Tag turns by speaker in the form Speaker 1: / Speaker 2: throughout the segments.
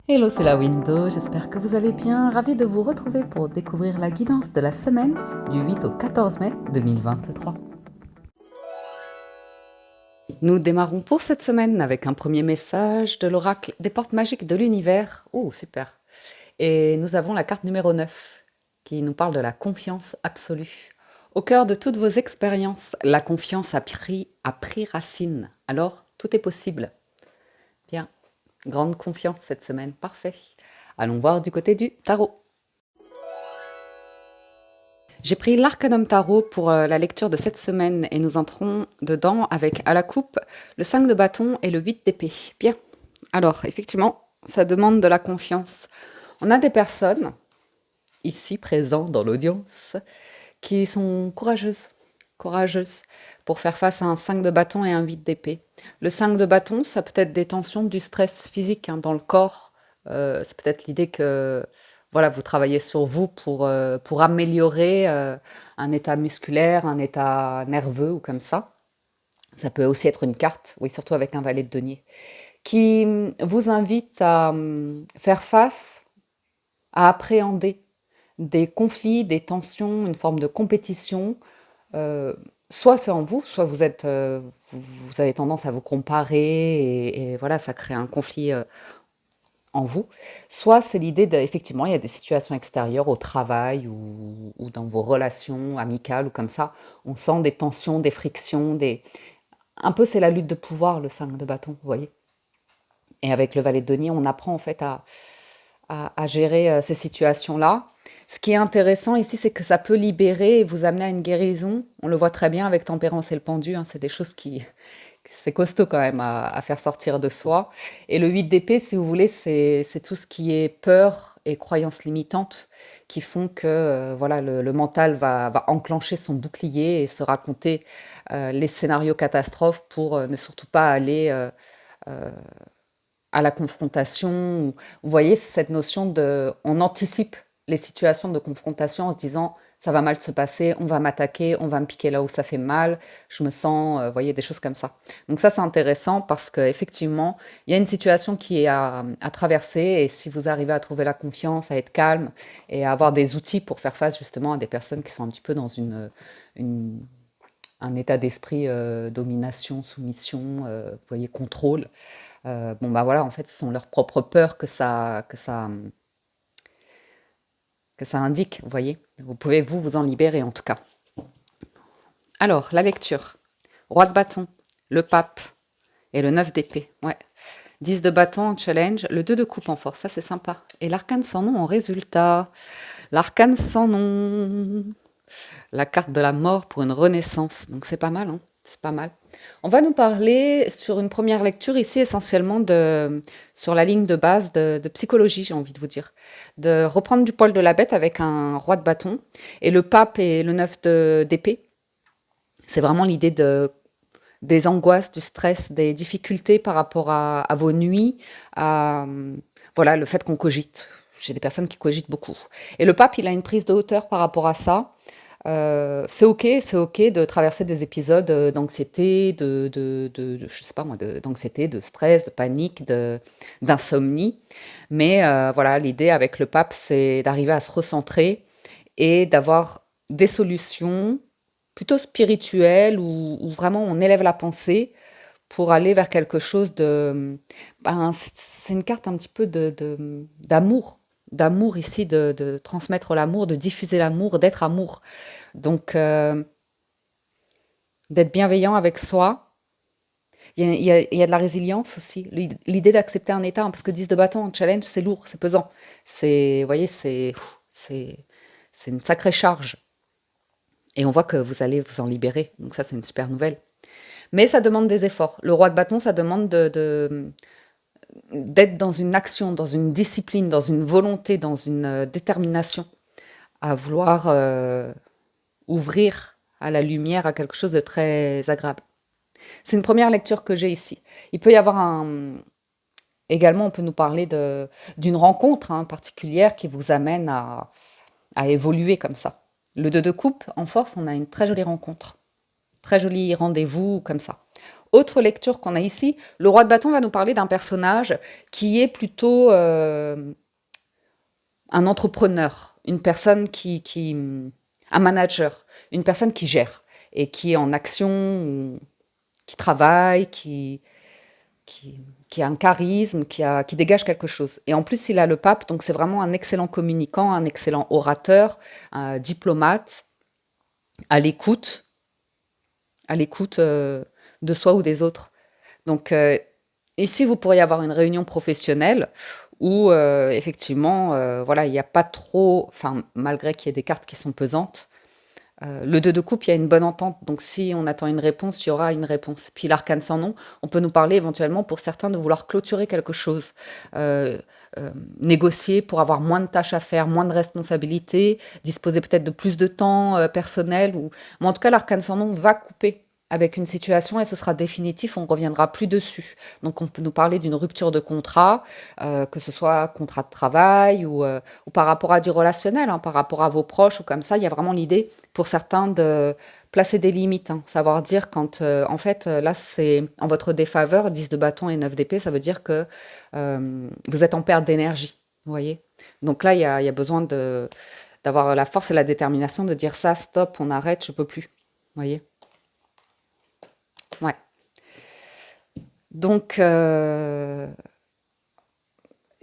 Speaker 1: Hello, c'est la Window, j'espère que vous allez bien. Ravi de vous retrouver pour découvrir la guidance de la semaine du 8 au 14 mai 2023. Nous démarrons pour cette semaine avec un premier message de l'oracle des portes magiques de l'univers. Oh, super. Et nous avons la carte numéro 9 qui nous parle de la confiance absolue. Au cœur de toutes vos expériences, la confiance a pris racine. Alors, tout est possible. Bien, grande confiance cette semaine, parfait. Allons voir du côté du tarot. J'ai pris l'Arcanum Tarot pour la lecture de cette semaine et nous entrons dedans avec à la coupe le 5 de bâton et le 8 d'épée. Bien. Alors, effectivement, ça demande de la confiance. On a des personnes, ici présentes dans l'audience, qui sont courageuses. Courageuses pour faire face à un 5 de bâton et un 8 d'épée. Le 5 de bâton, ça peut être des tensions, du stress physique dans le corps. C'est peut-être l'idée que voilà, vous travaillez sur vous pour améliorer un état musculaire, un état nerveux ou comme ça. Ça peut aussi être une carte, oui, surtout avec un valet de denier, qui vous invite à faire face, à appréhender des conflits, des tensions, une forme de compétition. euh, Soit c'est en vous, soit vous avez tendance à vous comparer et voilà, ça crée un conflit en vous. Soit c'est l'idée d'effectivement, il y a des situations extérieures au travail ou dans vos relations amicales ou comme ça, on sent des tensions, des frictions, un peu c'est la lutte de pouvoir, le 5 de bâton, vous voyez. Et avec le valet de denier, on apprend en fait à gérer ces situations-là. Ce qui est intéressant ici, c'est que ça peut libérer et vous amener à une guérison. On le voit très bien avec Tempérance et le pendu, c'est des choses qui, c'est costaud quand même à faire sortir de soi. Et le 8 d'épée, si vous voulez, c'est tout ce qui est peur et croyances limitantes qui font que voilà, le mental va enclencher son bouclier et se raconter les scénarios catastrophes pour ne surtout pas aller à la confrontation. Vous voyez, cette notion de... On anticipe les situations de confrontation en se disant ça va mal se passer, on va m'attaquer, on va me piquer là où ça fait mal, je me sens, vous voyez, des choses comme ça. Donc ça, c'est intéressant parce qu'effectivement, il y a une situation qui est à traverser et si vous arrivez à trouver la confiance, à être calme et à avoir des outils pour faire face justement à des personnes qui sont un petit peu dans une un état d'esprit domination, soumission, vous voyez, contrôle. Bon, bah voilà, en fait, ce sont leurs propres peurs que ça indique, vous voyez. Vous pouvez vous en libérer en tout cas. Alors, la lecture. Roi de bâton, le pape et le 9 d'épée. Ouais. 10 de bâton en challenge, le 2 de coupe en force, ça c'est sympa. Et l'arcane sans nom en résultat. L'arcane sans nom. La carte de la mort pour une renaissance. Donc c'est pas mal, hein, c'est pas mal. On va nous parler sur une première lecture ici essentiellement sur la ligne de base de psychologie, j'ai envie de vous dire. De reprendre du poil de la bête avec un roi de bâton et le pape et le 9 d'épée. C'est vraiment l'idée des angoisses, du stress, des difficultés par rapport à vos nuits, à voilà, le fait qu'on cogite. J'ai des personnes qui cogitent beaucoup. Et le pape, il a une prise de hauteur par rapport à ça. C'est ok de traverser des épisodes d'anxiété, je sais pas moi, d'anxiété, de stress, de panique, d'insomnie. Mais voilà, l'idée avec le pape, c'est d'arriver à se recentrer et d'avoir des solutions plutôt spirituelles où vraiment on élève la pensée pour aller vers quelque chose de... Ben, c'est une carte un petit peu d'amour. D'amour ici, de transmettre l'amour, de diffuser l'amour, d'être amour. Donc, d'être bienveillant avec soi. Il y a de la résilience aussi. L'idée d'accepter un état, parce que 10 de bâton en challenge, c'est lourd, c'est pesant. Vous voyez, c'est, c'est une sacrée charge. Et on voit que vous allez vous en libérer. Donc ça, c'est une super nouvelle. Mais ça demande des efforts. Le roi de bâton, ça demande d'être dans une action, dans une discipline, dans une volonté, dans une détermination à vouloir ouvrir à la lumière, à quelque chose de très agréable. C'est une première lecture que j'ai ici. Il peut y avoir également, on peut nous parler d'une rencontre particulière qui vous amène à évoluer comme ça. Le 2 de coupe, en force, on a une très jolie rencontre. Très joli rendez-vous comme ça. Autre lecture qu'on a ici, le roi de bâton va nous parler d'un personnage qui est plutôt un entrepreneur, une personne un manager, une personne qui gère et qui est en action, qui travaille, qui a un charisme, qui dégage quelque chose. Et en plus, il a le pape, donc c'est vraiment un excellent communicant, un excellent orateur, un diplomate, à l'écoute, à l'écoute de soi ou des autres. Donc ici, vous pourriez avoir une réunion professionnelle où effectivement, voilà, il n'y a pas trop, enfin, malgré qu'il y ait des cartes qui sont pesantes, le 2 de coupe, il y a une bonne entente. Donc, si on attend une réponse, il y aura une réponse. Puis l'arcane sans nom, on peut nous parler éventuellement pour certains de vouloir clôturer quelque chose, euh, négocier pour avoir moins de tâches à faire, moins de responsabilités, disposer peut-être de plus de temps personnel. Mais en tout cas, l'arcane sans nom va couper avec une situation et ce sera définitif, on ne reviendra plus dessus. Donc on peut nous parler d'une rupture de contrat, que ce soit contrat de travail ou par rapport à du relationnel, hein, par rapport à vos proches ou comme ça. Il y a vraiment l'idée pour certains de placer des limites, hein, savoir dire quand, en fait, là, c'est en votre défaveur, 10 de bâton et 9 d'épée, ça veut dire que vous êtes en perte d'énergie, vous voyez. Donc là, il y a besoin d'avoir la force et la détermination de dire ça, stop, on arrête, je peux plus, vous voyez. Ouais. Donc, il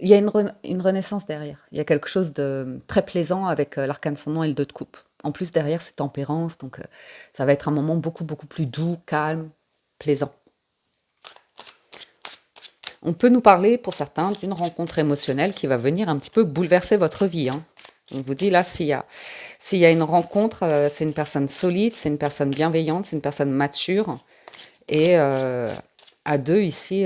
Speaker 1: y a une renaissance derrière. Il y a quelque chose de très plaisant avec l'arcane sans nom et le 2 de coupe. En plus, derrière, c'est tempérance, donc ça va être un moment beaucoup, beaucoup plus doux, calme, plaisant. On peut nous parler, pour certains, d'une rencontre émotionnelle qui va venir un petit peu bouleverser votre vie, hein. On vous dit là, s'il y a une rencontre, c'est une personne solide, c'est une personne bienveillante, c'est une personne mature. Et à deux, ici,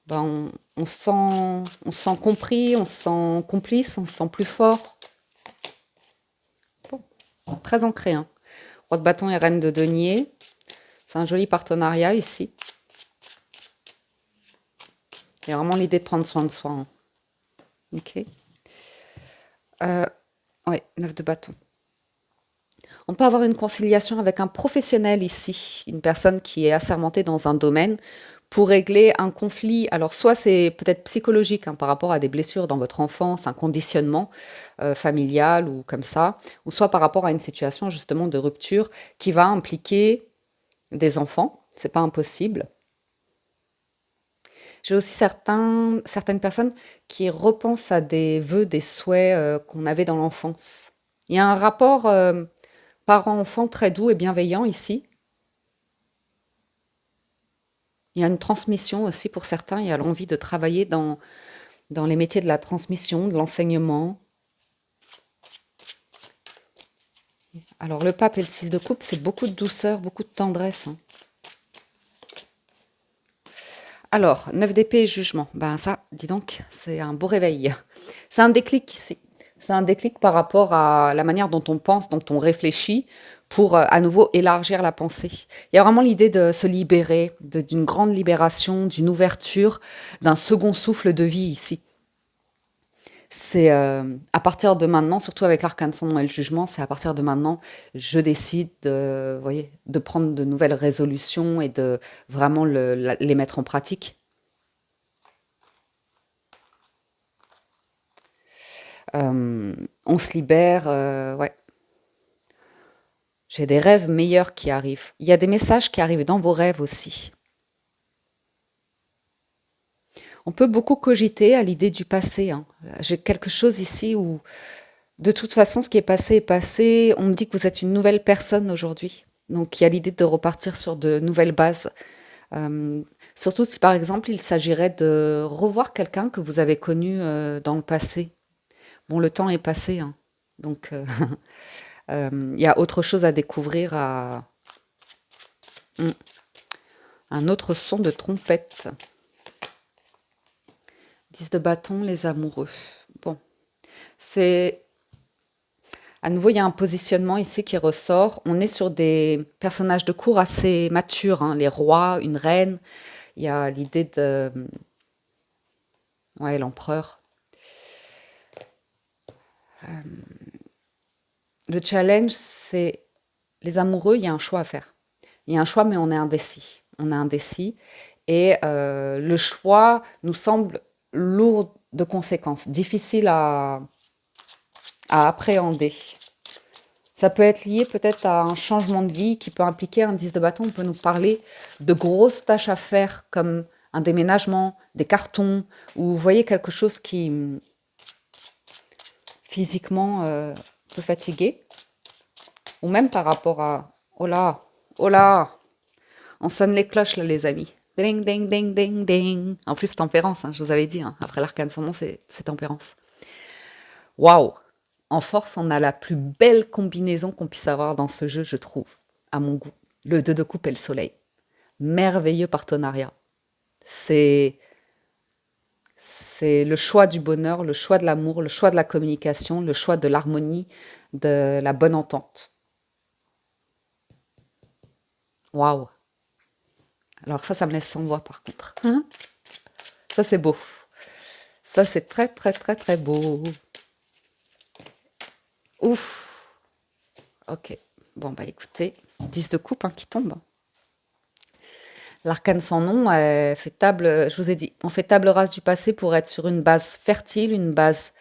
Speaker 1: ben, on se sent compris, on se sent complice, on se sent plus fort. Bon, très ancré, hein. Roi de bâton et reine de denier. C'est un joli partenariat ici. Il y a vraiment l'idée de prendre soin de soi, hein. Ok. Ouais, 9 de bâton. On peut avoir une conciliation avec un professionnel ici, une personne qui est assermentée dans un domaine pour régler un conflit. Alors, soit c'est peut-être psychologique, hein, par rapport à des blessures dans votre enfance, un conditionnement familial ou comme ça, ou soit par rapport à une situation justement de rupture qui va impliquer des enfants. C'est pas impossible. J'ai aussi certaines personnes qui repensent à des vœux, des souhaits qu'on avait dans l'enfance. Il y a un rapport parent-enfant très doux et bienveillant ici. Il y a une transmission aussi pour certains. Il y a l'envie de travailler dans les métiers de la transmission, de l'enseignement. Alors le pape et le 6 de coupe, c'est beaucoup de douceur, beaucoup de tendresse, hein. Alors, 9 d'épée et jugement. Ben ça, dis donc, c'est un beau réveil. C'est un déclic ici. C'est un déclic par rapport à la manière dont on pense, dont on réfléchit, pour à nouveau élargir la pensée. Il y a vraiment l'idée de se libérer, d'une grande libération, d'une ouverture, d'un second souffle de vie ici. C'est à partir de maintenant, surtout avec l'arcane son nom et le jugement, c'est à partir de maintenant, je décide de, vous voyez, de prendre de nouvelles résolutions et de vraiment les mettre en pratique. On se libère, ouais. J'ai des rêves meilleurs qui arrivent. Il y a des messages qui arrivent dans vos rêves aussi. On peut beaucoup cogiter à l'idée du passé, hein. J'ai quelque chose ici où, de toute façon, ce qui est passé est passé. On me dit que vous êtes une nouvelle personne aujourd'hui. Donc, il y a l'idée de repartir sur de nouvelles bases. Euh, Surtout si, par exemple, il s'agirait de revoir quelqu'un que vous avez connu dans le passé. Bon, le temps est passé, hein. Donc, il y a autre chose à découvrir, Hmm, un autre son de trompette. 10 de bâton, les amoureux. Bon, c'est à nouveau, il y a un positionnement ici qui ressort. On est sur des personnages de cour assez matures, hein, les rois, une reine. Il y a l'idée de, ouais, l'empereur. Le challenge, c'est les amoureux, il y a un choix à faire. Il y a un choix, mais on est indécis. On est indécis et le choix nous semble lourd de conséquences, difficile à appréhender. Ça peut être lié peut-être à un changement de vie qui peut impliquer un 10 de bâton. On peut nous parler de grosses tâches à faire comme un déménagement, des cartons, ou vous voyez quelque chose qui physiquement peut fatiguer. Ou même par rapport à... Oh là, oh là, on sonne les cloches là les amis. Ding, ding, ding, ding, ding. En plus, tempérance, hein, je vous avais dit. Hein, après l'arcane sans nom, c'est tempérance. Waouh! En force, on a la plus belle combinaison qu'on puisse avoir dans ce jeu, je trouve, à mon goût. Le 2 de coupe et le soleil. Merveilleux partenariat. C'est le choix du bonheur, le choix de l'amour, le choix de la communication, le choix de l'harmonie, de la bonne entente. Waouh! Alors ça me laisse sans voix par contre. Hein? Ça, c'est beau. Ça, c'est très, très, très, très beau. Ouf! Ok. Bon, bah écoutez, 10 de coupe hein, qui tombe. L'arcane sans nom, fait table, je vous ai dit, on fait table rase du passé pour être sur une base fertile, une base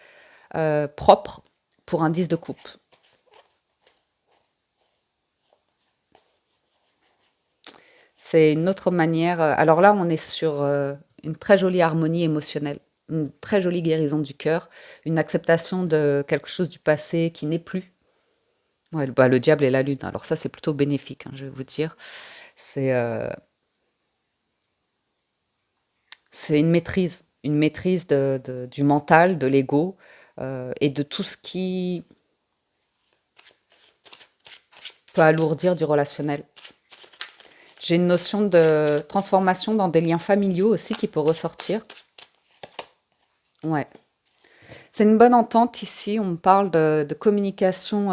Speaker 1: propre pour un 10 de coupe. C'est une autre manière. Alors là, on est sur une très jolie harmonie émotionnelle, une très jolie guérison du cœur, une acceptation de quelque chose du passé qui n'est plus. Ouais, bah, le diable et la lune. Alors ça, c'est plutôt bénéfique, hein, je vais vous dire. C'est c'est une maîtrise du mental, de l'ego et de tout ce qui peut alourdir du relationnel. J'ai une notion de transformation dans des liens familiaux aussi qui peut ressortir. Ouais. C'est une bonne entente ici. On parle de communication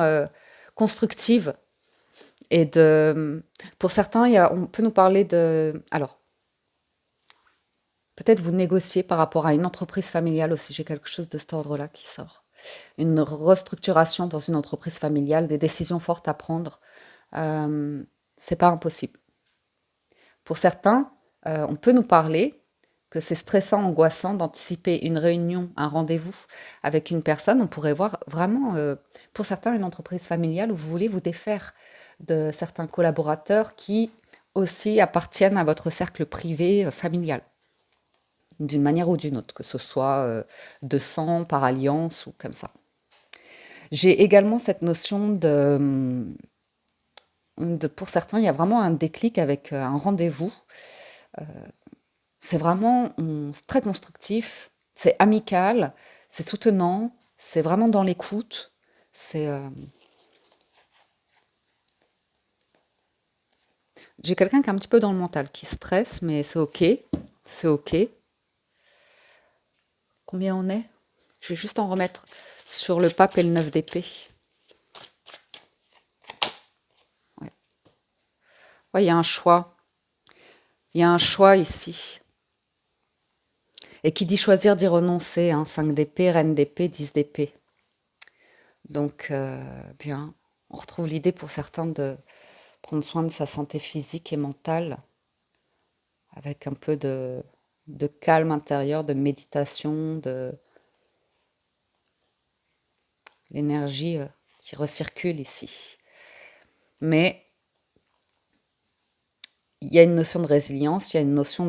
Speaker 1: constructive et de. Pour certains, on peut nous parler de. Alors, peut-être vous négocier par rapport à une entreprise familiale aussi. J'ai quelque chose de cet ordre-là qui sort. Une restructuration dans une entreprise familiale, des décisions fortes à prendre. C'est pas impossible. Pour certains, on peut nous parler que c'est stressant, angoissant d'anticiper une réunion, un rendez-vous avec une personne. On pourrait voir vraiment, pour certains, une entreprise familiale où vous voulez vous défaire de certains collaborateurs qui aussi appartiennent à votre cercle privé familial, d'une manière ou d'une autre, que ce soit de sang, par alliance ou comme ça. J'ai également cette notion pour certains, il y a vraiment un déclic avec un rendez-vous. C'est vraiment très constructif, c'est amical, c'est soutenant, c'est vraiment dans l'écoute. C'est, j'ai quelqu'un qui est un petit peu dans le mental, qui stresse, mais c'est ok, c'est ok. Combien on est? Je vais juste en remettre sur le pape et le 9 d'épée. Ouais. Ouais, il y a un choix. Il y a un choix ici. Et qui dit choisir dit renoncer. Hein. 5 d'épée, reine d'épée, 10 d'épée. Donc, bien, on retrouve l'idée pour certains de prendre soin de sa santé physique et mentale avec un peu de calme intérieur, de méditation, de l'énergie qui recircule ici. Mais il y a une notion de résilience, il y a une notion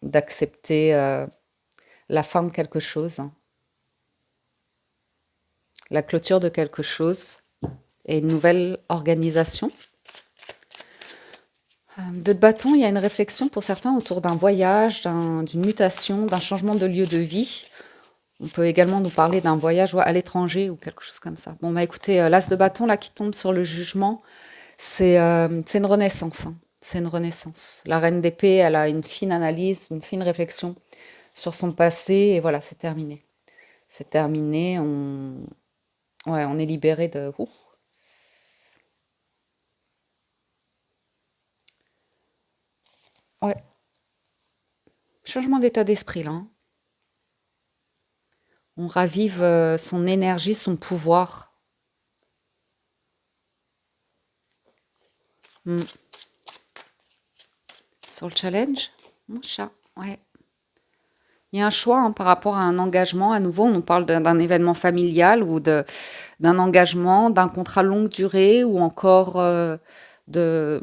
Speaker 1: d'accepter la fin de quelque chose, hein, la clôture de quelque chose et une nouvelle organisation. De bâton, il y a une réflexion pour certains autour d'un voyage, d'une mutation, d'un changement de lieu de vie. On peut également nous parler d'un voyage à l'étranger ou quelque chose comme ça. Bon, bah écoutez, l'as de bâton là qui tombe sur le jugement, c'est une renaissance. Hein. C'est une renaissance. La reine d'épée, elle a une fine analyse, une fine réflexion sur son passé et voilà, c'est terminé. C'est terminé. Ouais, on est libéré de. Ouh. Ouais, changement d'état d'esprit là. Hein. On ravive son énergie, son pouvoir. Hmm. Sur le challenge, mon chat, ouais. Il y a un choix hein, par rapport à un engagement. À nouveau, on nous parle d'un événement familial ou d'un engagement, d'un contrat longue durée ou encore de,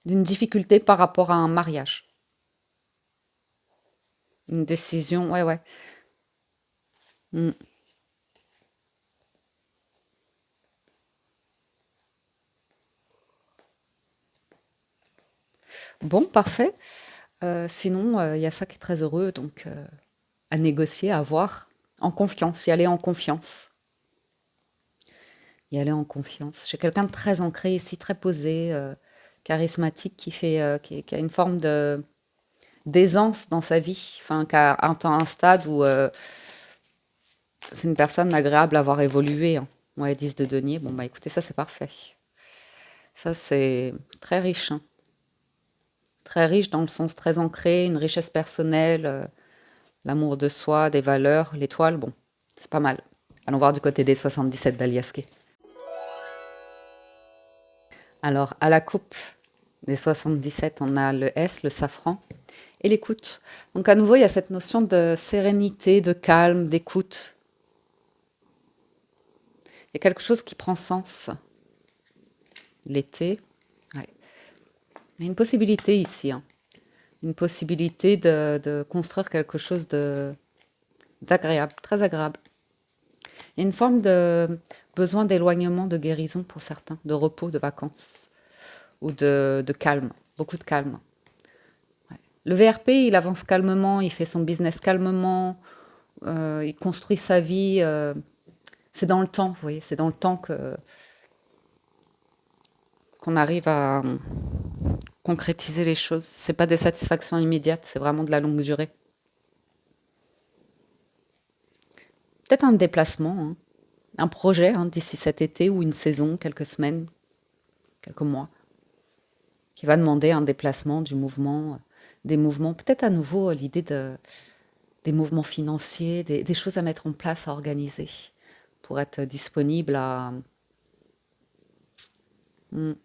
Speaker 1: d'une difficulté par rapport à un mariage. Une décision, ouais, ouais. Mm. Bon, parfait. Sinon, il y a ça qui est très heureux, donc à négocier, à voir. En confiance, y aller en confiance. Y aller en confiance. J'ai quelqu'un de très ancré ici, très posé, charismatique, qui a une forme de d'aisance dans sa vie, enfin, qui a un stade où c'est une personne agréable à avoir évolué. Hein. Ouais, 10 de denier, bon bah écoutez, ça c'est parfait. Ça c'est très riche, hein. Très riche dans le sens très ancré, une richesse personnelle, l'amour de soi, des valeurs, l'étoile, bon, c'est pas mal. Allons voir du côté des 77 d'Aliaské. Alors, à la coupe des 77, on a le S, le safran, et l'écoute. Donc, à nouveau, il y a cette notion de sérénité, de calme, d'écoute. Il y a quelque chose qui prend sens. L'été, ouais. Il y a une possibilité ici, hein. Une possibilité de construire quelque chose d'agréable, très agréable. Il y a une forme de besoin d'éloignement, de guérison pour certains, de repos, de vacances, ou de calme, beaucoup de calme. Ouais. Le VRP, il avance calmement, il fait son business calmement, il construit sa vie. C'est dans le temps, vous voyez, c'est dans le temps qu'on arrive à concrétiser les choses. C'est pas des satisfactions immédiates, c'est vraiment de la longue durée. Peut-être un déplacement, hein, un projet hein, d'ici cet été ou une saison, quelques semaines, quelques mois, qui va demander un déplacement du mouvement, des mouvements, peut-être à nouveau l'idée des mouvements financiers, des choses à mettre en place, à organiser, pour être disponible à... On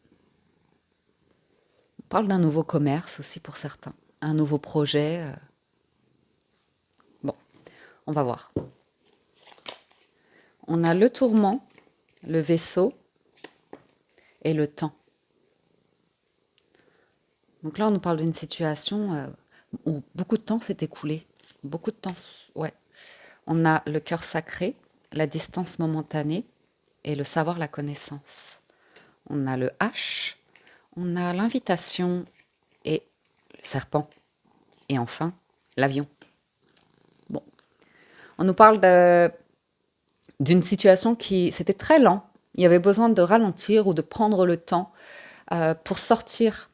Speaker 1: parle d'un nouveau commerce aussi pour certains, un nouveau projet. Bon, on va voir. On a le tourment, le vaisseau et le temps. Donc là, on nous parle d'une situation où beaucoup de temps s'est écoulé. Beaucoup de temps, ouais. On a le cœur sacré, la distance momentanée et le savoir, la connaissance. On a le H, on a l'invitation et le serpent. Et enfin, l'avion. Bon, on nous parle d'une situation qui, c'était très lent. Il y avait besoin de ralentir ou de prendre le temps pour sortir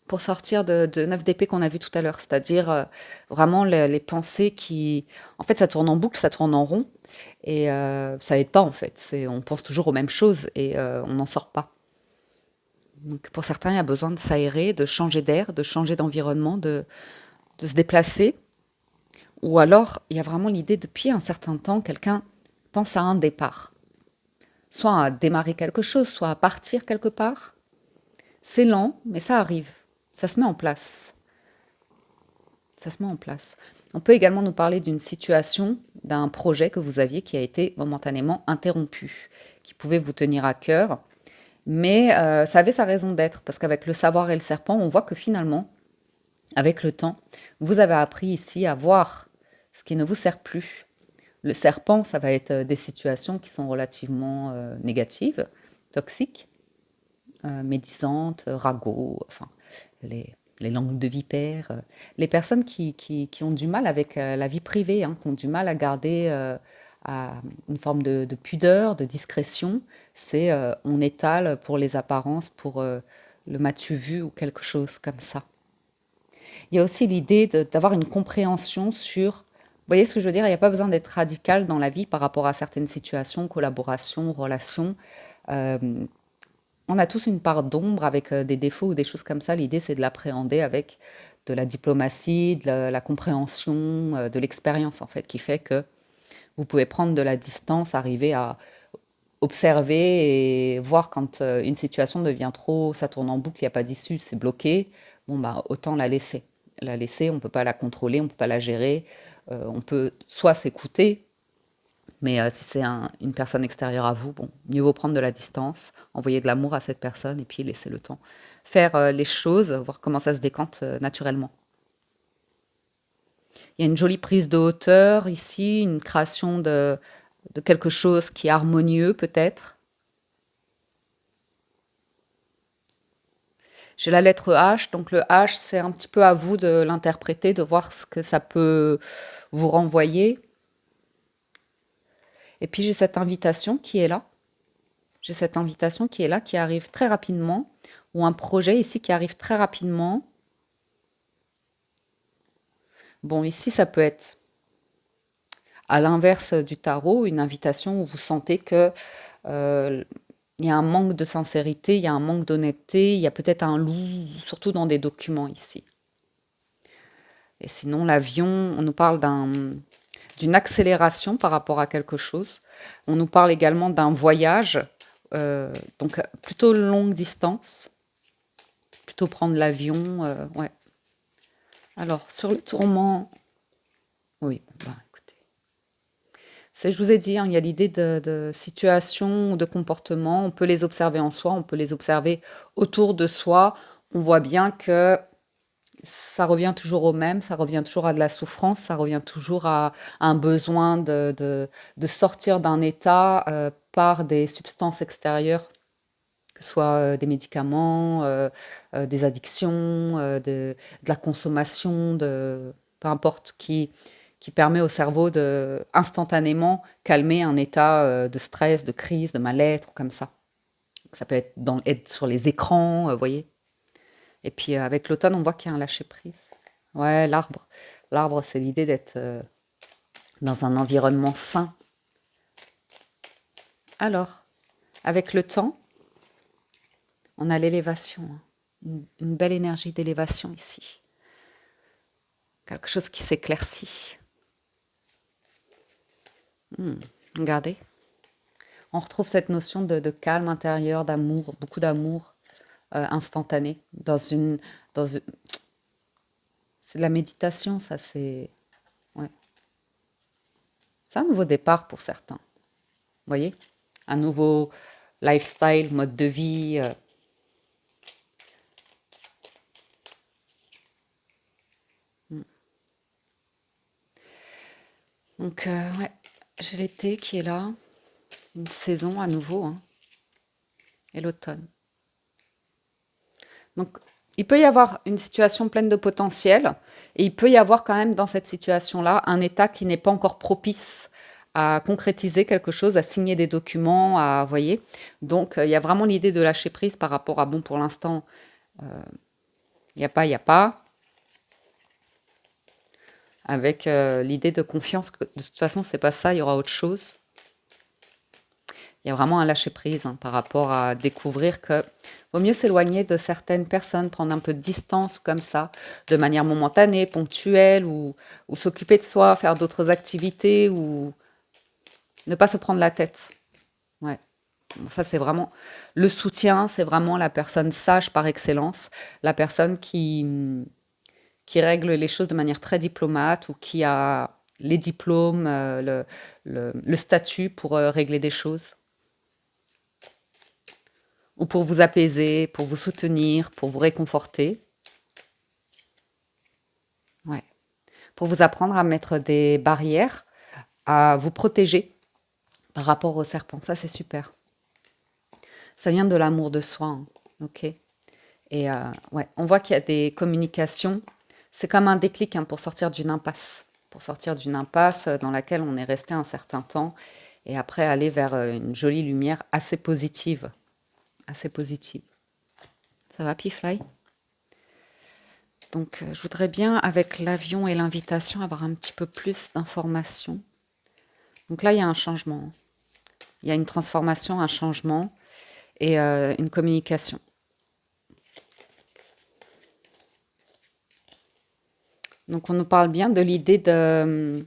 Speaker 1: de 9 d'épée qu'on a vu tout à l'heure, c'est-à-dire vraiment les pensées qui... En fait, ça tourne en boucle, ça tourne en rond, et ça aide pas en fait. On pense toujours aux mêmes choses et on n'en sort pas. Donc, pour certains, il y a besoin de s'aérer, de changer d'air, de changer d'environnement, de se déplacer. Ou alors, il y a vraiment l'idée, depuis un certain temps, quelqu'un pense à un départ. Soit à démarrer quelque chose, soit à partir quelque part. C'est lent, mais ça arrive. Ça se met en place. Ça se met en place. On peut également nous parler d'une situation, d'un projet que vous aviez qui a été momentanément interrompu, qui pouvait vous tenir à cœur, mais ça avait sa raison d'être, parce qu'avec le savoir et le serpent, on voit que finalement, avec le temps, vous avez appris ici à voir ce qui ne vous sert plus. Le serpent, ça va être des situations qui sont relativement négatives, toxiques, médisantes, ragots, enfin, les langues de vipère, les personnes qui ont du mal avec la vie privée, hein, qui ont du mal à garder une forme de pudeur, de discrétion, c'est on étale pour les apparences, pour le m'as-tu vu ou quelque chose comme ça. Il y a aussi l'idée d'avoir une compréhension sur... Vous voyez ce que je veux dire? Il n'y a pas besoin d'être radical dans la vie par rapport à certaines situations, collaborations, relations. Euh, on a tous une part d'ombre avec des défauts ou des choses comme ça. L'idée, c'est de l'appréhender avec de la diplomatie, de la compréhension, de l'expérience, en fait, qui fait que vous pouvez prendre de la distance, arriver à observer et voir quand une situation devient trop, ça tourne en boucle, il n'y a pas d'issue, c'est bloqué. bon, bah, autant la laisser. La laisser, on ne peut pas la contrôler, on ne peut pas la gérer. On peut soit s'écouter, mais si c'est une personne extérieure à vous, bon, mieux vaut prendre de la distance, envoyer de l'amour à cette personne et puis laisser le temps faire les choses, voir comment ça se décante naturellement. Il y a une jolie prise de hauteur ici, une création de quelque chose qui est harmonieux peut-être. J'ai la lettre H, donc le H, c'est un petit peu à vous de l'interpréter, de voir ce que ça peut vous renvoyer. Et puis j'ai cette invitation qui est là. J'ai cette invitation qui est là, qui arrive très rapidement, ou un projet ici qui arrive très rapidement. Bon, ici, ça peut être à l'inverse du tarot, une invitation où vous sentez que euh, il y a un manque de sincérité, il y a un manque d'honnêteté, il y a peut-être un loup, surtout dans des documents ici. Et sinon, l'avion, on nous parle d'une accélération par rapport à quelque chose. On nous parle également d'un voyage, donc plutôt longue distance, plutôt prendre l'avion. Ouais. Alors, sur le tourment, oui, bah, écoutez. Je vous ai dit, hein, il y a l'idée de situation ou de comportement. On peut les observer en soi, on peut les observer autour de soi. On voit bien que ça revient toujours au même, ça revient toujours à de la souffrance, ça revient toujours à un besoin de sortir d'un état par des substances extérieures, que ce soit des médicaments, des addictions, de la consommation, peu importe, qui permet au cerveau de instantanément calmer un état de stress, de crise, de mal-être, comme ça. Ça peut être sur les écrans, vous voyez. Et puis avec l'automne, on voit qu'il y a un lâcher-prise. Ouais, l'arbre. L'arbre, c'est l'idée d'être dans un environnement sain. Alors, avec le temps, on a l'élévation, hein. Une belle énergie d'élévation ici. Quelque chose qui s'éclaircit. Regardez. On retrouve cette notion de calme intérieur, d'amour, beaucoup d'amour instantané. Dans une... C'est de la méditation, ça, c'est... Ouais. C'est un nouveau départ pour certains. Vous voyez? Un nouveau lifestyle, mode de vie. Donc, ouais, j'ai l'été qui est là, une saison à nouveau, hein, et l'automne. Donc, il peut y avoir une situation pleine de potentiel, et il peut y avoir quand même dans cette situation-là un état qui n'est pas encore propice à concrétiser quelque chose, à signer des documents, à, voyez. Donc, il y a vraiment l'idée de lâcher prise par rapport à, bon, pour l'instant, il n'y a pas, il n'y a pas, avec l'idée de confiance que de toute façon, c'est pas ça, il y aura autre chose. Il y a vraiment un lâcher-prise hein, par rapport à découvrir que vaut mieux s'éloigner de certaines personnes, prendre un peu de distance comme ça, de manière momentanée, ponctuelle, ou s'occuper de soi, faire d'autres activités, ou ne pas se prendre la tête. Ouais. Bon, ça, c'est vraiment le soutien, c'est vraiment la personne sage par excellence, la personne qui règle les choses de manière très diplomate ou qui a les diplômes, le statut pour régler des choses. Ou pour vous apaiser, pour vous soutenir, pour vous réconforter. Ouais. Pour vous apprendre à mettre des barrières, à vous protéger par rapport aux serpents. Ça, c'est super. Ça vient de l'amour de soi. Hein. Ok. Et ouais, on voit qu'il y a des communications. C'est comme un déclic hein, pour sortir d'une impasse. Pour sortir d'une impasse dans laquelle on est resté un certain temps et après aller vers une jolie lumière assez positive. Assez positive. Ça va, Pifly? Donc, je voudrais bien, avec l'avion et l'invitation, avoir un petit peu plus d'informations. Donc là, il y a un changement. Il y a une transformation, un changement et une communication. Donc, on nous parle bien de l'idée de...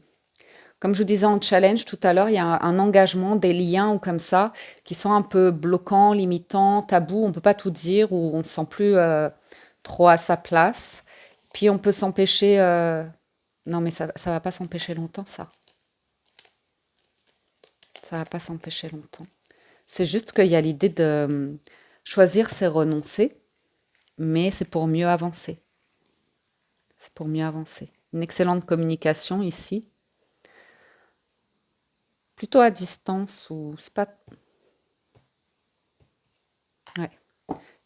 Speaker 1: Comme je vous disais en challenge tout à l'heure, il y a un engagement, des liens ou comme ça, qui sont un peu bloquants, limitants, tabous. On ne peut pas tout dire ou on ne se sent plus trop à sa place. Puis on peut s'empêcher... Non, mais ça va pas s'empêcher longtemps, ça. Ça va pas s'empêcher longtemps. C'est juste qu'il y a l'idée de choisir, c'est renoncer, mais c'est pour mieux avancer. C'est pour mieux avancer. Une excellente communication ici, plutôt à distance ou c'est pas. Ouais.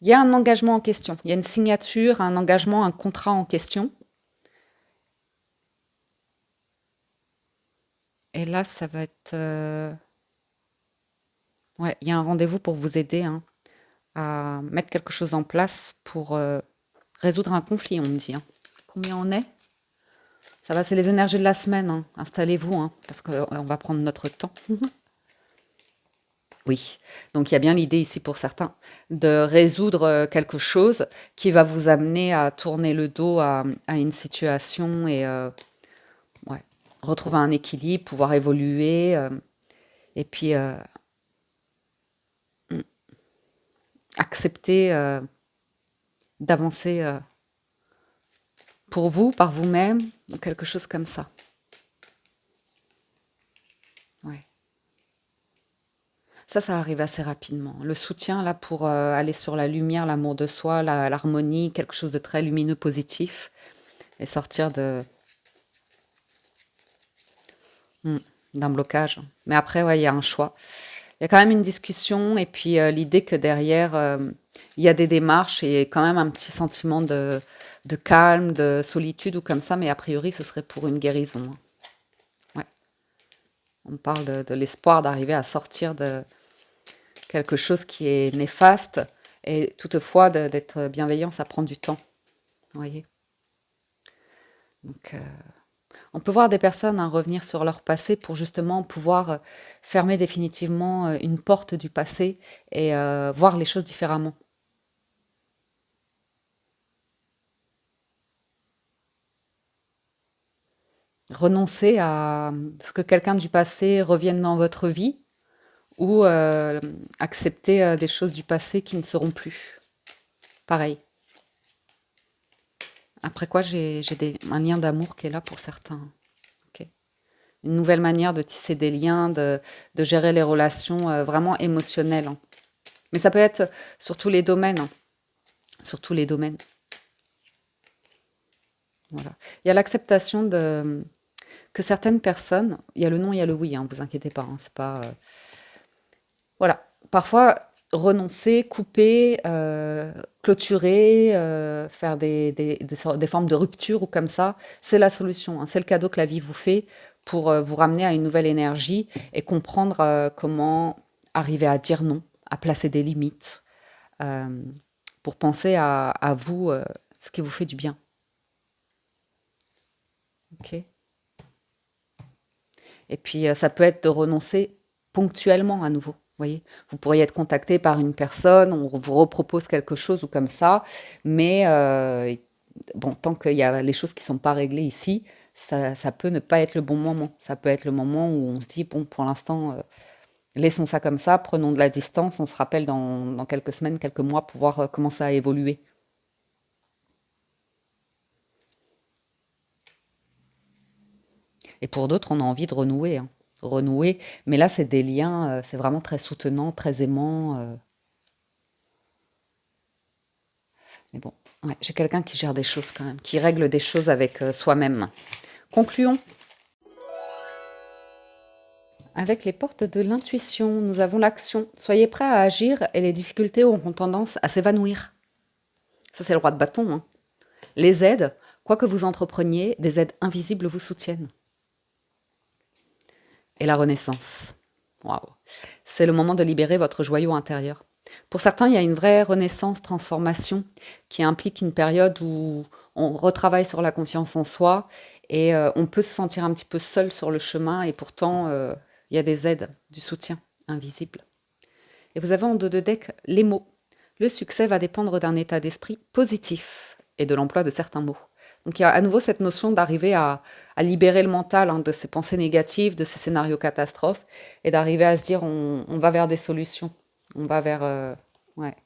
Speaker 1: Il y a un engagement en question. Il y a une signature, un engagement, un contrat en question. Et là, ça va être. Ouais, il y a un rendez-vous pour vous aider hein, à mettre quelque chose en place pour résoudre un conflit, on me dit. Hein. Combien on est? Ça va, c'est les énergies de la semaine. Hein. Installez-vous, hein, parce qu'on va prendre notre temps. Oui, donc il y a bien l'idée ici pour certains de résoudre quelque chose qui va vous amener à tourner le dos à une situation et ouais, retrouver un équilibre, pouvoir évoluer et puis mm, accepter d'avancer pour vous, par vous-même, ou quelque chose comme ça. Ouais. Ça arrive assez rapidement. Le soutien, là, pour aller sur la lumière, l'amour de soi, l'harmonie, quelque chose de très lumineux, positif, et sortir mm, d'un blocage. Mais après, ouais, il y a un choix. Il y a quand même une discussion, et puis l'idée que derrière, il y a des démarches et quand même un petit sentiment de calme, de solitude ou comme ça, mais a priori, ce serait pour une guérison. Hein. Ouais. On parle de l'espoir d'arriver à sortir de quelque chose qui est néfaste. Et toutefois, d'être bienveillant, ça prend du temps. Vous voyez. Donc, on peut voir des personnes hein, revenir sur leur passé pour justement pouvoir fermer définitivement une porte du passé et voir les choses différemment. Renoncer à ce que quelqu'un du passé revienne dans votre vie ou accepter des choses du passé qui ne seront plus. Pareil. Après quoi, un lien d'amour qui est là pour certains. Ok. Une nouvelle manière de tisser des liens, de gérer les relations vraiment émotionnelles. Hein. Mais ça peut être sur tous les domaines. Hein. Sur tous les domaines. Voilà. Il y a l'acceptation de que certaines personnes, il y a le non, il y a le oui, hein, vous inquiétez pas, hein, c'est pas. Voilà. Parfois, renoncer, couper, clôturer, faire des formes de rupture ou comme ça, c'est la solution. Hein. C'est le cadeau que la vie vous fait pour vous ramener à une nouvelle énergie et comprendre comment arriver à dire non, à placer des limites, euh, pour penser à vous, ce qui vous fait du bien. Ok. Et puis, ça peut être de renoncer ponctuellement à nouveau. Vous voyez, vous pourriez être contacté par une personne, on vous repropose quelque chose ou comme ça, mais bon, tant qu'il y a les choses qui ne sont pas réglées ici, ça peut ne pas être le bon moment. Ça peut être le moment où on se dit, bon, pour l'instant, laissons ça comme ça, prenons de la distance, on se rappelle dans quelques semaines, quelques mois, pour voir comment ça a évolué. Et pour d'autres, on a envie de renouer, hein. Renouer, mais là, c'est des liens, c'est vraiment très soutenant, très aimant. Mais bon, ouais, j'ai quelqu'un qui gère des choses quand même, qui règle des choses avec soi-même. Concluons. Avec les portes de l'intuition, nous avons l'action. Soyez prêts à agir et les difficultés auront tendance à s'évanouir. Ça, c'est le roi de bâton. Hein. Les aides, quoi que vous entrepreniez, des aides invisibles vous soutiennent. Et la renaissance. Waouh. C'est le moment de libérer votre joyau intérieur. Pour certains, il y a une vraie renaissance, transformation, qui implique une période où on retravaille sur la confiance en soi et on peut se sentir un petit peu seul sur le chemin et pourtant, il y a des aides, du soutien invisible. Et vous avez en dos de deck les mots. Le succès va dépendre d'un état d'esprit positif et de l'emploi de certains mots. Donc il y a à nouveau cette notion d'arriver à libérer le mental hein, de ces pensées négatives, de ces scénarios catastrophes, et d'arriver à se dire on va vers des solutions. On va vers... ouais.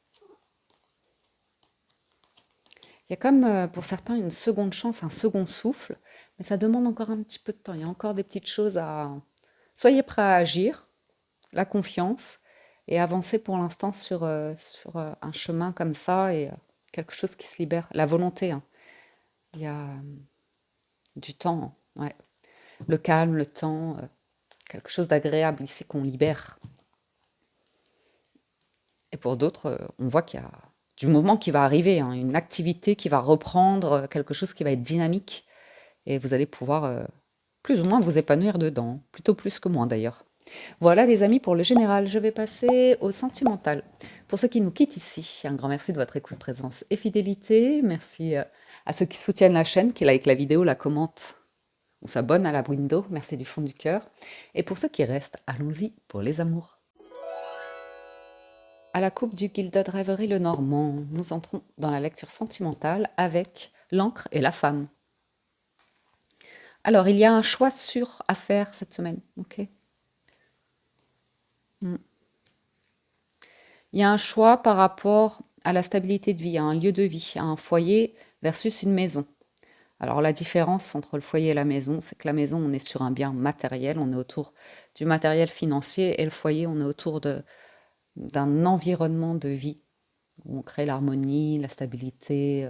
Speaker 1: Il y a comme, pour certains, une seconde chance, un second souffle, mais ça demande encore un petit peu de temps. Il y a encore des petites choses à... Soyez prêts à agir, la confiance, et avancer pour l'instant sur un chemin comme ça, et quelque chose qui se libère. La volonté, hein. Il y a du temps, hein. Ouais. Le calme, le temps, quelque chose d'agréable ici qu'on libère. Et pour d'autres, on voit qu'il y a du mouvement qui va arriver, hein, une activité qui va reprendre, quelque chose qui va être dynamique, et vous allez pouvoir plus ou moins vous épanouir dedans, plutôt plus que moins d'ailleurs. Voilà les amis pour le général, je vais passer au sentimental. Pour ceux qui nous quittent ici, un grand merci de votre écoute, présence et fidélité. Merci à ceux qui soutiennent la chaîne, qui like la vidéo, la commentent ou s'abonnent à la window, merci du fond du cœur. Et pour ceux qui restent, allons-y pour les amours. À la coupe du Gilded Reverie le Normand, nous entrons dans la lecture sentimentale avec l'encre et la femme. Alors, il y a un choix sûr à faire cette semaine, ok? Mm. Il y a un choix par rapport à la stabilité de vie, à un lieu de vie, à un foyer versus une maison. Alors, la différence entre le foyer et la maison, c'est que la maison, on est sur un bien matériel, on est autour du matériel financier, et le foyer, on est autour d'un environnement de vie où on crée l'harmonie, la stabilité,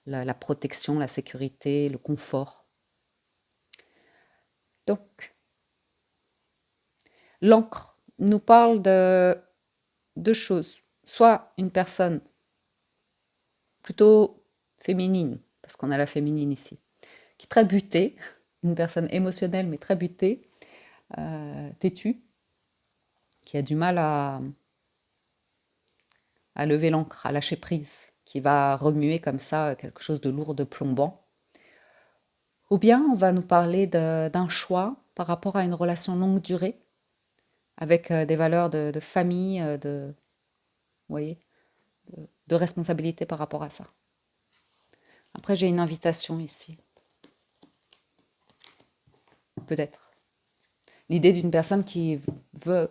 Speaker 1: la protection, la sécurité, le confort. Donc, l'encre nous parle de deux choses. Soit une personne plutôt féminine, parce qu'on a la féminine ici, qui est très butée, une personne émotionnelle mais très butée, têtue, qui a du mal à lever l'encre, à lâcher prise, qui va remuer comme ça quelque chose de lourd, de plombant. Ou bien on va nous parler d'un choix par rapport à une relation longue durée, avec des valeurs de famille, vous voyez, de responsabilité par rapport à ça. Après, j'ai une invitation ici. Peut-être. L'idée d'une personne qui veut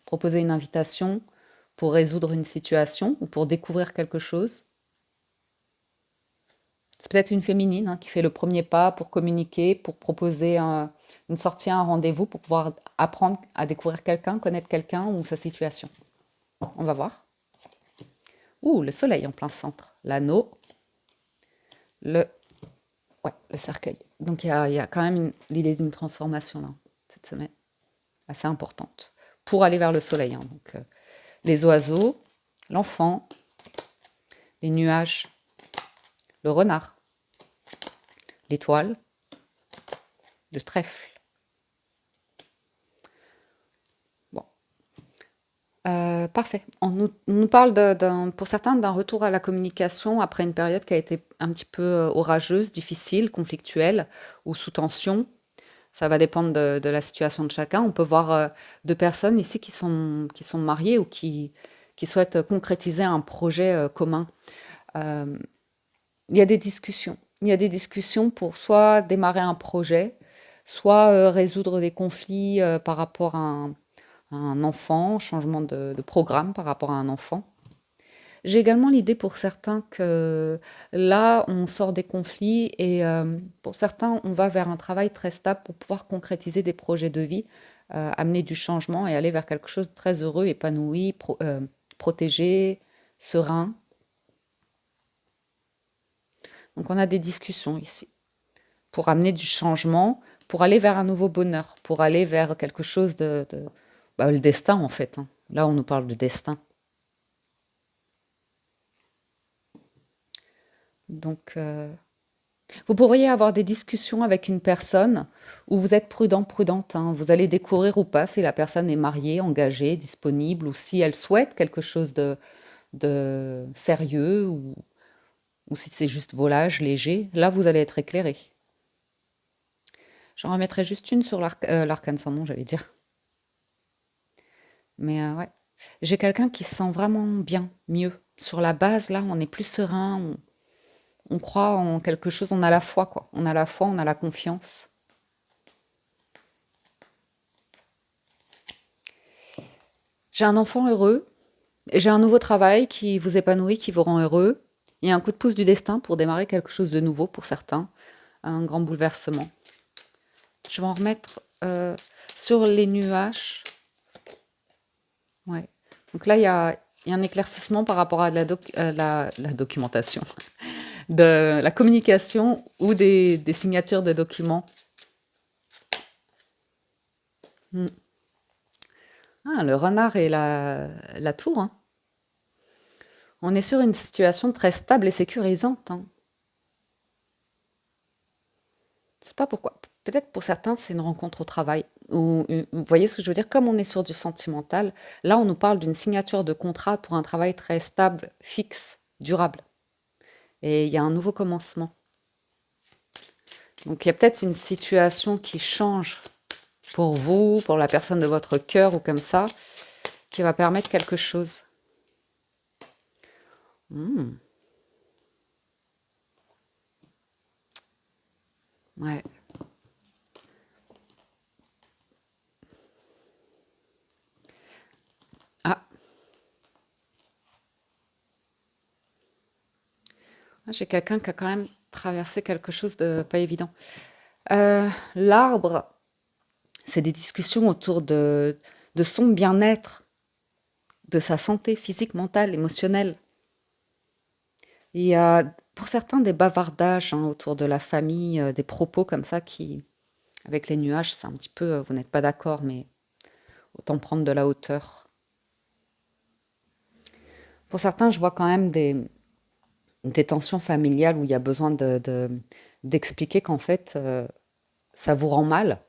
Speaker 1: proposer une invitation pour résoudre une situation ou pour découvrir quelque chose. C'est peut-être une féminine, hein, qui fait le premier pas pour communiquer, pour proposer une sortie, un rendez-vous, pour pouvoir apprendre à découvrir quelqu'un, connaître quelqu'un ou sa situation. On va voir. Ouh, le soleil en plein centre. L'anneau. Le cercueil. Donc il y a quand même l'idée d'une transformation là, cette semaine, assez importante, pour aller vers le soleil, hein. Donc les oiseaux, l'enfant, les nuages, le renard, l'étoile, le trèfle. Bon, parfait. On nous parle, pour certains, d'un retour à la communication après une période qui a été un petit peu orageuse, difficile, conflictuelle ou sous tension. Ça va dépendre de la situation de chacun. On peut voir deux personnes ici qui sont mariées ou qui souhaitent concrétiser un projet commun. Euh, il y a des discussions. Il y a des discussions pour soit démarrer un projet, soit résoudre des conflits par rapport à un enfant, changement de programme par rapport à un enfant. J'ai également l'idée pour certains que là, on sort des conflits et pour certains, on va vers un travail très stable pour pouvoir concrétiser des projets de vie, amener du changement et aller vers quelque chose de très heureux, épanoui, protégé, serein. Donc on a des discussions ici pour amener du changement, pour aller vers un nouveau bonheur, pour aller vers quelque chose le destin en fait, hein. Là, on nous parle de destin. Donc, vous pourriez avoir des discussions avec une personne où vous êtes prudent, prudente, hein. Vous allez découvrir ou pas si la personne est mariée, engagée, disponible, ou si elle souhaite quelque chose de sérieux, ou si c'est juste volage, léger. Là, vous allez être éclairé. J'en remettrai juste une sur l'arcane sans nom, j'allais dire. Mais ouais, j'ai quelqu'un qui se sent vraiment bien, mieux. Sur la base, là, on est plus serein, on croit en quelque chose, on a la foi, quoi. On a la foi, on a la confiance. J'ai un enfant heureux, et j'ai un nouveau travail qui vous épanouit, qui vous rend heureux. Il y a un coup de pouce du destin pour démarrer quelque chose de nouveau pour certains, un grand bouleversement. Je vais en remettre sur les nuages. Ouais. Donc là, il y a un éclaircissement par rapport à la documentation, de la communication ou des signatures de documents. Hmm. Ah, le renard et la tour, hein. On est sur une situation très stable et sécurisante, hein. Je sais pas pourquoi. Peut-être pour certains, c'est une rencontre au travail. Ou, vous voyez ce que je veux dire? Comme on est sur du sentimental, là, on nous parle d'une signature de contrat pour un travail très stable, fixe, durable. Et il y a un nouveau commencement. Donc, il y a peut-être une situation qui change pour vous, pour la personne de votre cœur ou comme ça, qui va permettre quelque chose. Hmm, ouais. Ah, j'ai quelqu'un qui a quand même traversé quelque chose de pas évident. L'arbre, c'est des discussions autour de son bien-être, de sa santé physique, mentale, émotionnelle. Il y a pour certains des bavardages hein, autour de la famille, des propos comme ça qui, avec les nuages, c'est un petit peu, vous n'êtes pas d'accord, mais autant prendre de la hauteur. Pour certains, je vois quand même des tensions familiales où il y a besoin d'expliquer qu'en fait, ça vous rend mal,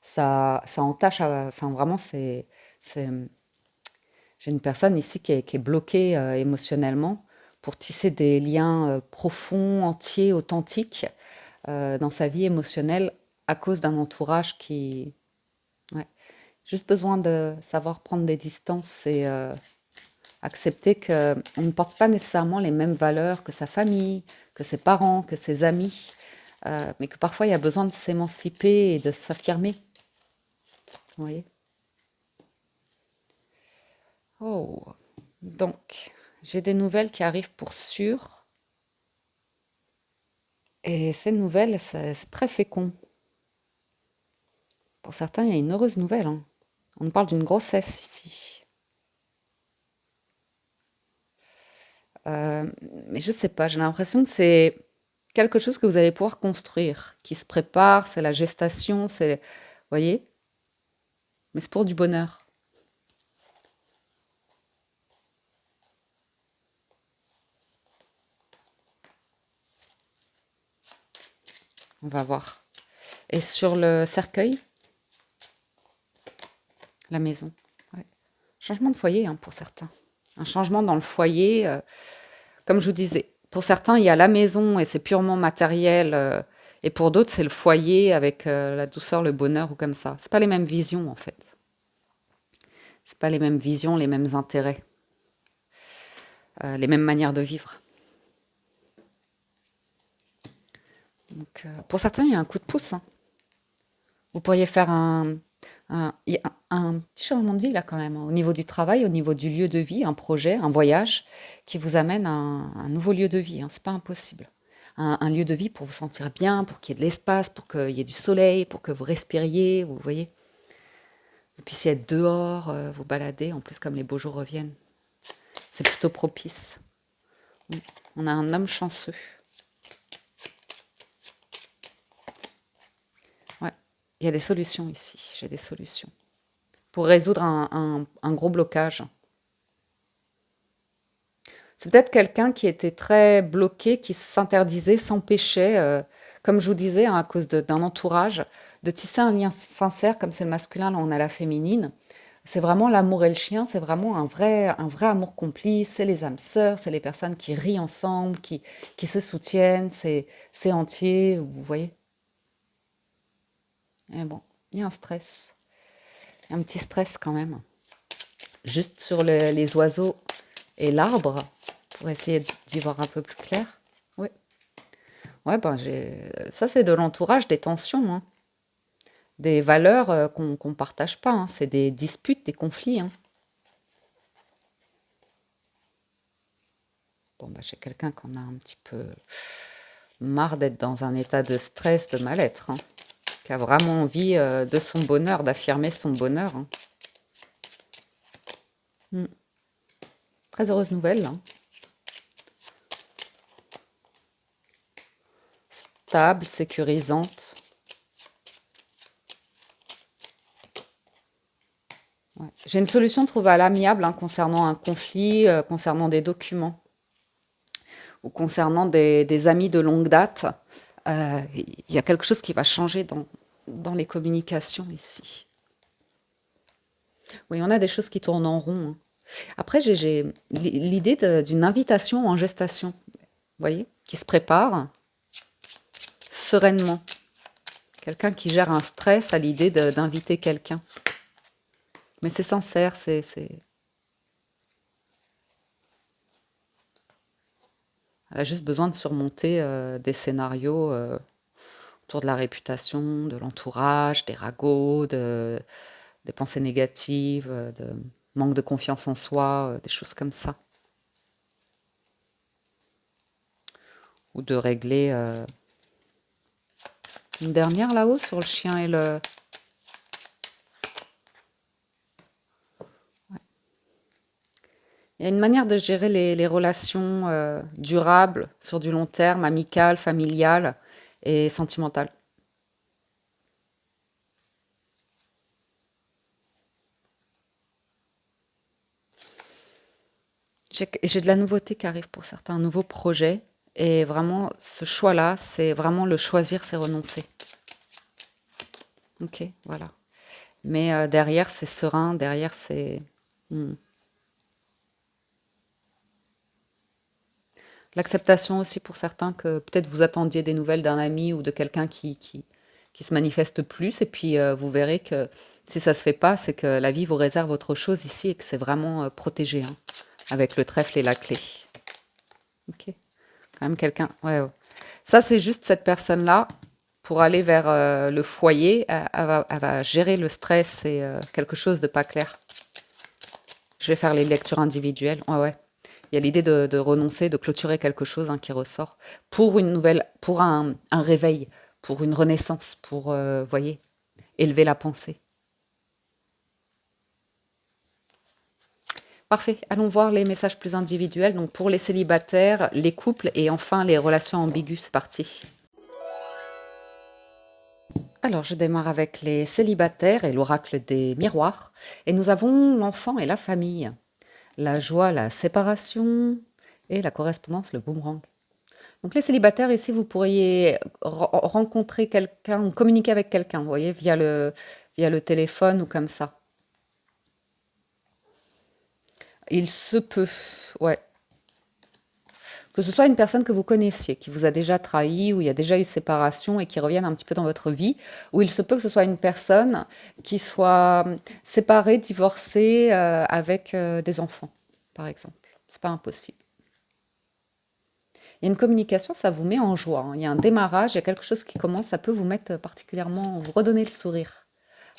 Speaker 1: ça entache, enfin vraiment, c'est, j'ai une personne ici qui est bloquée émotionnellement pour tisser des liens profonds, entiers, authentiques dans sa vie émotionnelle à cause d'un entourage qui... Ouais. Juste besoin de savoir prendre des distances et accepter qu'on ne porte pas nécessairement les mêmes valeurs que sa famille, que ses parents, que ses amis, mais que parfois il y a besoin de s'émanciper et de s'affirmer. Vous voyez? Oh, donc j'ai des nouvelles qui arrivent pour sûr, et ces nouvelles, c'est très fécond. Pour certains, il y a une heureuse nouvelle, hein. On parle d'une grossesse ici. Euh, mais je sais pas, j'ai l'impression que c'est quelque chose que vous allez pouvoir construire, qui se prépare, c'est la gestation, c'est, vous voyez, mais c'est pour du bonheur. On va voir. Et sur le cercueil, la maison. Ouais. Changement de foyer hein, pour certains. Un changement dans le foyer, comme je vous disais. Pour certains, il y a la maison et c'est purement matériel. Et pour d'autres, c'est le foyer avec la douceur, le bonheur ou comme ça. C'est pas les mêmes visions en fait. C'est pas les mêmes visions, les mêmes intérêts, les mêmes manières de vivre. Donc, pour certains, il y a un coup de pouce, hein. Vous pourriez faire il y a un petit changement de vie là quand même, hein, au niveau du travail, au niveau du lieu de vie, un projet, un voyage qui vous amène à un nouveau lieu de vie, hein, c'est pas impossible. Un lieu de vie pour vous sentir bien, pour qu'il y ait de l'espace, pour qu'il y ait du soleil, pour que vous respiriez, vous voyez. Vous puissiez être dehors, vous balader, en plus comme les beaux jours reviennent. C'est plutôt propice. On a un homme chanceux. Ouais, il y a des solutions ici, j'ai des solutions. Pour résoudre un gros blocage. C'est peut-être quelqu'un qui était très bloqué, qui s'interdisait, s'empêchait, comme je vous disais, hein, à cause d'un entourage, de tisser un lien sincère, comme c'est le masculin, là on a la féminine. C'est vraiment l'amour et le chien, c'est vraiment un vrai amour complice, c'est les âmes sœurs, c'est les personnes qui rient ensemble, qui se soutiennent, c'est entier, vous voyez. Et bon, il y a un stress, il y a un petit stress quand même. Juste sur les oiseaux et l'arbre, pour essayer d'y voir un peu plus clair. Oui. Ouais, ben ça c'est de l'entourage, des tensions, hein. Des valeurs qu'on partage pas, hein. C'est des disputes, des conflits, hein. Bon, bah, chez quelqu'un qu'on a un petit peu marre d'être dans un état de stress, de mal-être, hein, qui a vraiment envie de son bonheur, d'affirmer son bonheur, hein. Mm. Très heureuse nouvelle, hein. Stable, sécurisante. Ouais. J'ai une solution trouvée à l'amiable, hein, concernant un conflit, concernant des documents ou concernant des amis de longue date. Il y a quelque chose qui va changer dans les communications ici. Oui, on a des choses qui tournent en rond, hein. Après, j'ai l'idée d'une invitation en gestation, vous voyez, qui se prépare sereinement. Quelqu'un qui gère un stress à l'idée d'inviter quelqu'un. Mais c'est sincère, elle a juste besoin de surmonter des scénarios autour de la réputation, de l'entourage, des ragots, des pensées négatives, de manque de confiance en soi, des choses comme ça. Ou de régler une dernière là-haut sur le chien et le... Il y a une manière de gérer les relations durables sur du long terme, amicales, familiales et sentimentales. J'ai de la nouveauté qui arrive pour certains nouveaux projets. Et vraiment, ce choix-là, c'est vraiment le choisir, c'est renoncer. Ok, voilà. Mais derrière, c'est serein, derrière, c'est... Hmm. L'acceptation aussi pour certains que peut-être vous attendiez des nouvelles d'un ami ou de quelqu'un qui se manifeste plus. Et puis, vous verrez que si ça se fait pas, c'est que la vie vous réserve autre chose ici et que c'est vraiment protégé, hein, avec le trèfle et la clé. Ok. Quand même quelqu'un. Ouais, ouais. Ça, c'est juste cette personne-là, pour aller vers le foyer, elle va gérer le stress et quelque chose de pas clair. Je vais faire les lectures individuelles. Ouais, ouais. Il y a l'idée de renoncer, de clôturer quelque chose, hein, qui ressort pour une nouvelle, pour un réveil, pour une renaissance, pour, voyez, élever la pensée. Parfait. Allons voir les messages plus individuels. Donc pour les célibataires, les couples et enfin les relations ambiguës. C'est parti. Alors, je démarre avec les célibataires et l'oracle des miroirs. Et nous avons l'enfant et la famille, la joie, la séparation et la correspondance, le boomerang. Donc les célibataires, ici, vous pourriez rencontrer quelqu'un ou communiquer avec quelqu'un, vous voyez, via le téléphone ou comme ça. Il se peut, ouais. Que ce soit une personne que vous connaissiez, qui vous a déjà trahi, ou il y a déjà eu séparation et qui revienne un petit peu dans votre vie, ou il se peut que ce soit une personne qui soit séparée, divorcée, avec des enfants, par exemple. C'est pas impossible. Il y a une communication, ça vous met en joie, hein. Il y a un démarrage, il y a quelque chose qui commence, ça peut vous mettre particulièrement, vous redonner le sourire.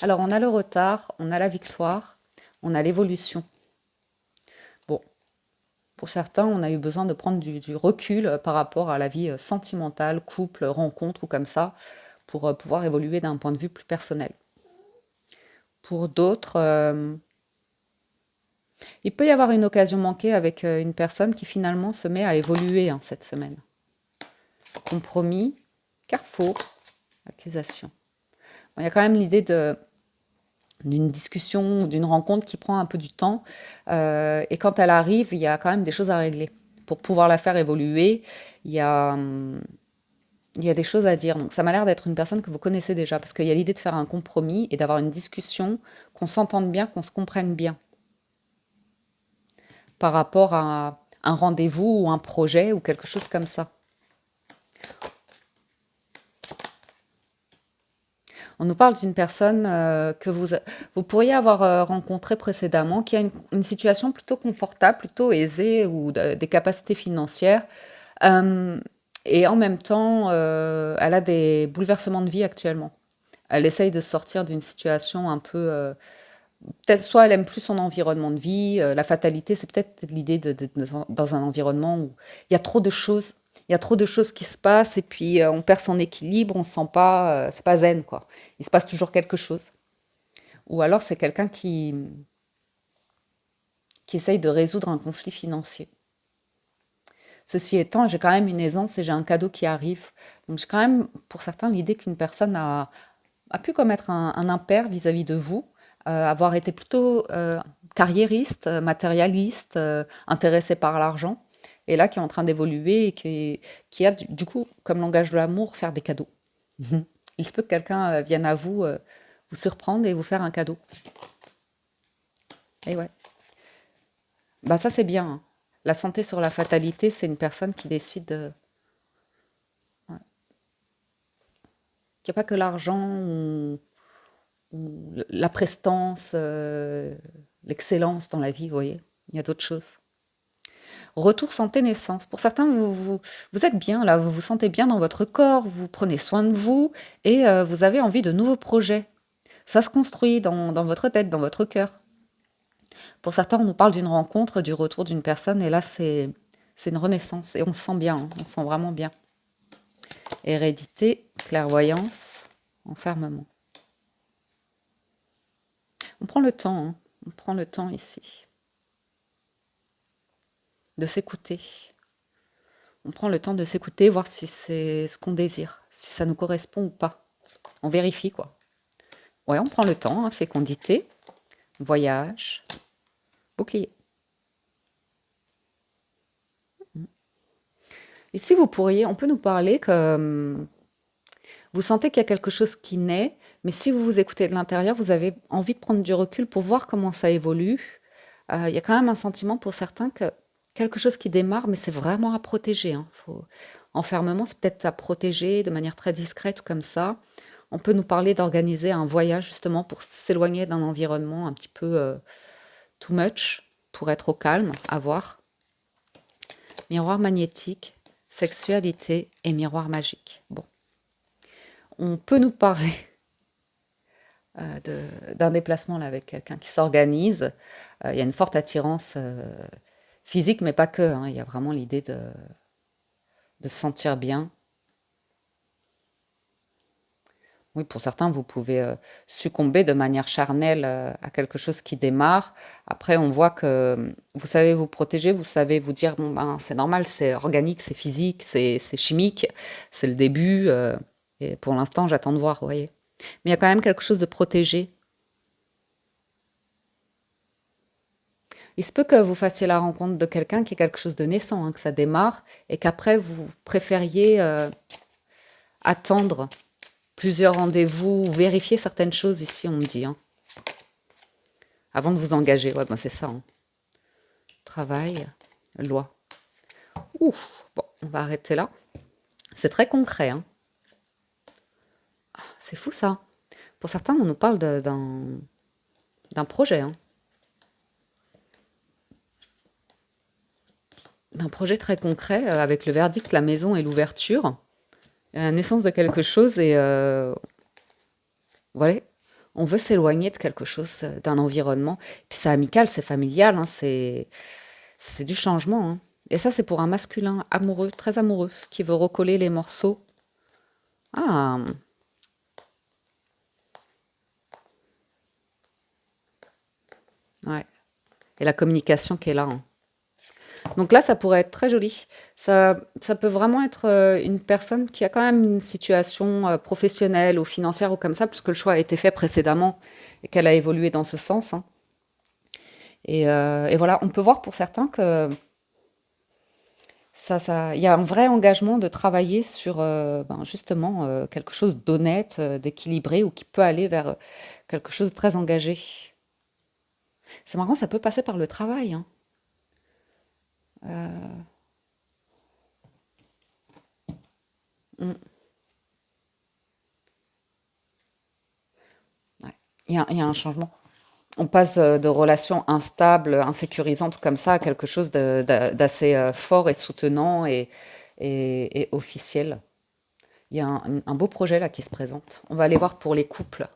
Speaker 1: Alors, on a le retard, on a la victoire, on a l'évolution. Bon, pour certains, on a eu besoin de prendre du recul par rapport à la vie sentimentale, couple, rencontre ou comme ça, pour pouvoir évoluer d'un point de vue plus personnel. Pour d'autres, il peut y avoir une occasion manquée avec une personne qui finalement se met à évoluer, hein, cette semaine. Compromis, carrefour, accusation. Bon, il y a quand même l'idée d'une discussion ou d'une rencontre qui prend un peu du temps. Et quand elle arrive, il y a quand même des choses à régler. Pour pouvoir la faire évoluer, il y a, il y a des choses à dire. Donc ça m'a l'air d'être une personne que vous connaissez déjà, parce qu'il y a l'idée de faire un compromis et d'avoir une discussion, qu'on s'entende bien, qu'on se comprenne bien, par rapport à un rendez-vous ou un projet ou quelque chose comme ça. On nous parle d'une personne que vous pourriez avoir rencontrée précédemment, qui a une situation plutôt confortable, plutôt aisée, ou des capacités financières. Euh, et en même temps, elle a des bouleversements de vie actuellement. Elle essaye de sortir d'une situation un peu Peut-être soit elle aime plus son environnement de vie, la fatalité, c'est peut-être l'idée dans un environnement où il y a trop de choses, il y a trop de choses qui se passent et puis on perd son équilibre, on se sent pas, c'est pas zen quoi. Il se passe toujours quelque chose. Ou alors c'est quelqu'un qui essaye de résoudre un conflit financier. Ceci étant, j'ai quand même une aisance et j'ai un cadeau qui arrive. Donc j'ai quand même, pour certains, l'idée qu'une personne a pu commettre un impair vis-à-vis de vous, avoir été plutôt carriériste, matérialiste, intéressé par l'argent, et là qui est en train d'évoluer et qui a du coup comme langage de l'amour faire des cadeaux. Il se peut que quelqu'un vienne à vous, vous surprendre et vous faire un cadeau. Et ouais, bah ça c'est bien, hein. La santé sur la fatalité, c'est une personne qui décide ouais, qu'il n'y a pas que l'argent ou la prestance, l'excellence dans la vie, vous voyez. Il y a d'autres choses. Retour santé naissance. Pour certains, vous êtes bien là, vous vous sentez bien dans votre corps, vous prenez soin de vous et vous avez envie de nouveaux projets. Ça se construit dans votre tête, dans votre cœur. Pour certains, on nous parle d'une rencontre, du retour d'une personne et là, c'est une renaissance et on se sent bien, hein, on se sent vraiment bien. Hérédité, clairvoyance, enfermement. On prend le temps, hein, on prend le temps ici de s'écouter. On prend le temps de s'écouter, voir si c'est ce qu'on désire, si ça nous correspond ou pas. On vérifie quoi. Ouais, on prend le temps, hein, fécondité, voyage, bouclier. Et si vous pourriez, on peut nous parler que vous sentez qu'il y a quelque chose qui naît, mais si vous vous écoutez de l'intérieur, vous avez envie de prendre du recul pour voir comment ça évolue. Il y a quand même un sentiment pour certains que quelque chose qui démarre, mais c'est vraiment à protéger, hein. Enfermement, c'est peut-être à protéger de manière très discrète ou comme ça. On peut nous parler d'organiser un voyage justement pour s'éloigner d'un environnement un petit peu too much, pour être au calme, à voir. Miroir magnétique, sexualité et miroir magique. Bon, on peut nous parler d'un déplacement là, avec quelqu'un qui s'organise. Il y a une forte attirance physique, mais pas que, hein. Il y a vraiment l'idée de se sentir bien. Oui, pour certains, vous pouvez succomber de manière charnelle à quelque chose qui démarre. Après, on voit que vous savez vous protéger, vous savez vous dire, bon, ben, c'est normal, c'est organique, c'est physique, c'est chimique, c'est le début. Et pour l'instant, j'attends de voir, vous voyez. Mais il y a quand même quelque chose de protégé. Il se peut que vous fassiez la rencontre de quelqu'un qui est quelque chose de naissant, hein, que ça démarre, et qu'après, vous préfériez attendre plusieurs rendez-vous, vérifier certaines choses ici, on me dit, hein, avant de vous engager. Ouais, ben c'est ça, hein. Travail, loi. Ouf, bon, on va arrêter là. C'est très concret, hein. C'est fou ça. Pour certains, on nous parle d'un projet, hein. D'un projet très concret avec le verdict, la maison et l'ouverture. La naissance de quelque chose et voilà, on veut s'éloigner de quelque chose, d'un environnement. Puis c'est amical, c'est familial, hein, c'est du changement, hein. Et ça, c'est pour un masculin amoureux, très amoureux, qui veut recoller les morceaux. Ah, ouais. Et la communication qui est là, hein. Donc là, ça pourrait être très joli. Ça peut vraiment être une personne qui a quand même une situation professionnelle ou financière ou comme ça, puisque le choix a été fait précédemment et qu'elle a évolué dans ce sens, hein. Et voilà, on peut voir pour certains que il y a un vrai engagement de travailler sur ben, justement quelque chose d'honnête, d'équilibré ou qui peut aller vers quelque chose de très engagé. C'est marrant, ça peut passer par le travail, hein. Mm, ouais. Il y a un changement. On passe de relations instables, insécurisantes comme ça à quelque chose d'assez fort et soutenant et officiel. Il y a un beau projet là qui se présente. On va aller voir pour les couples.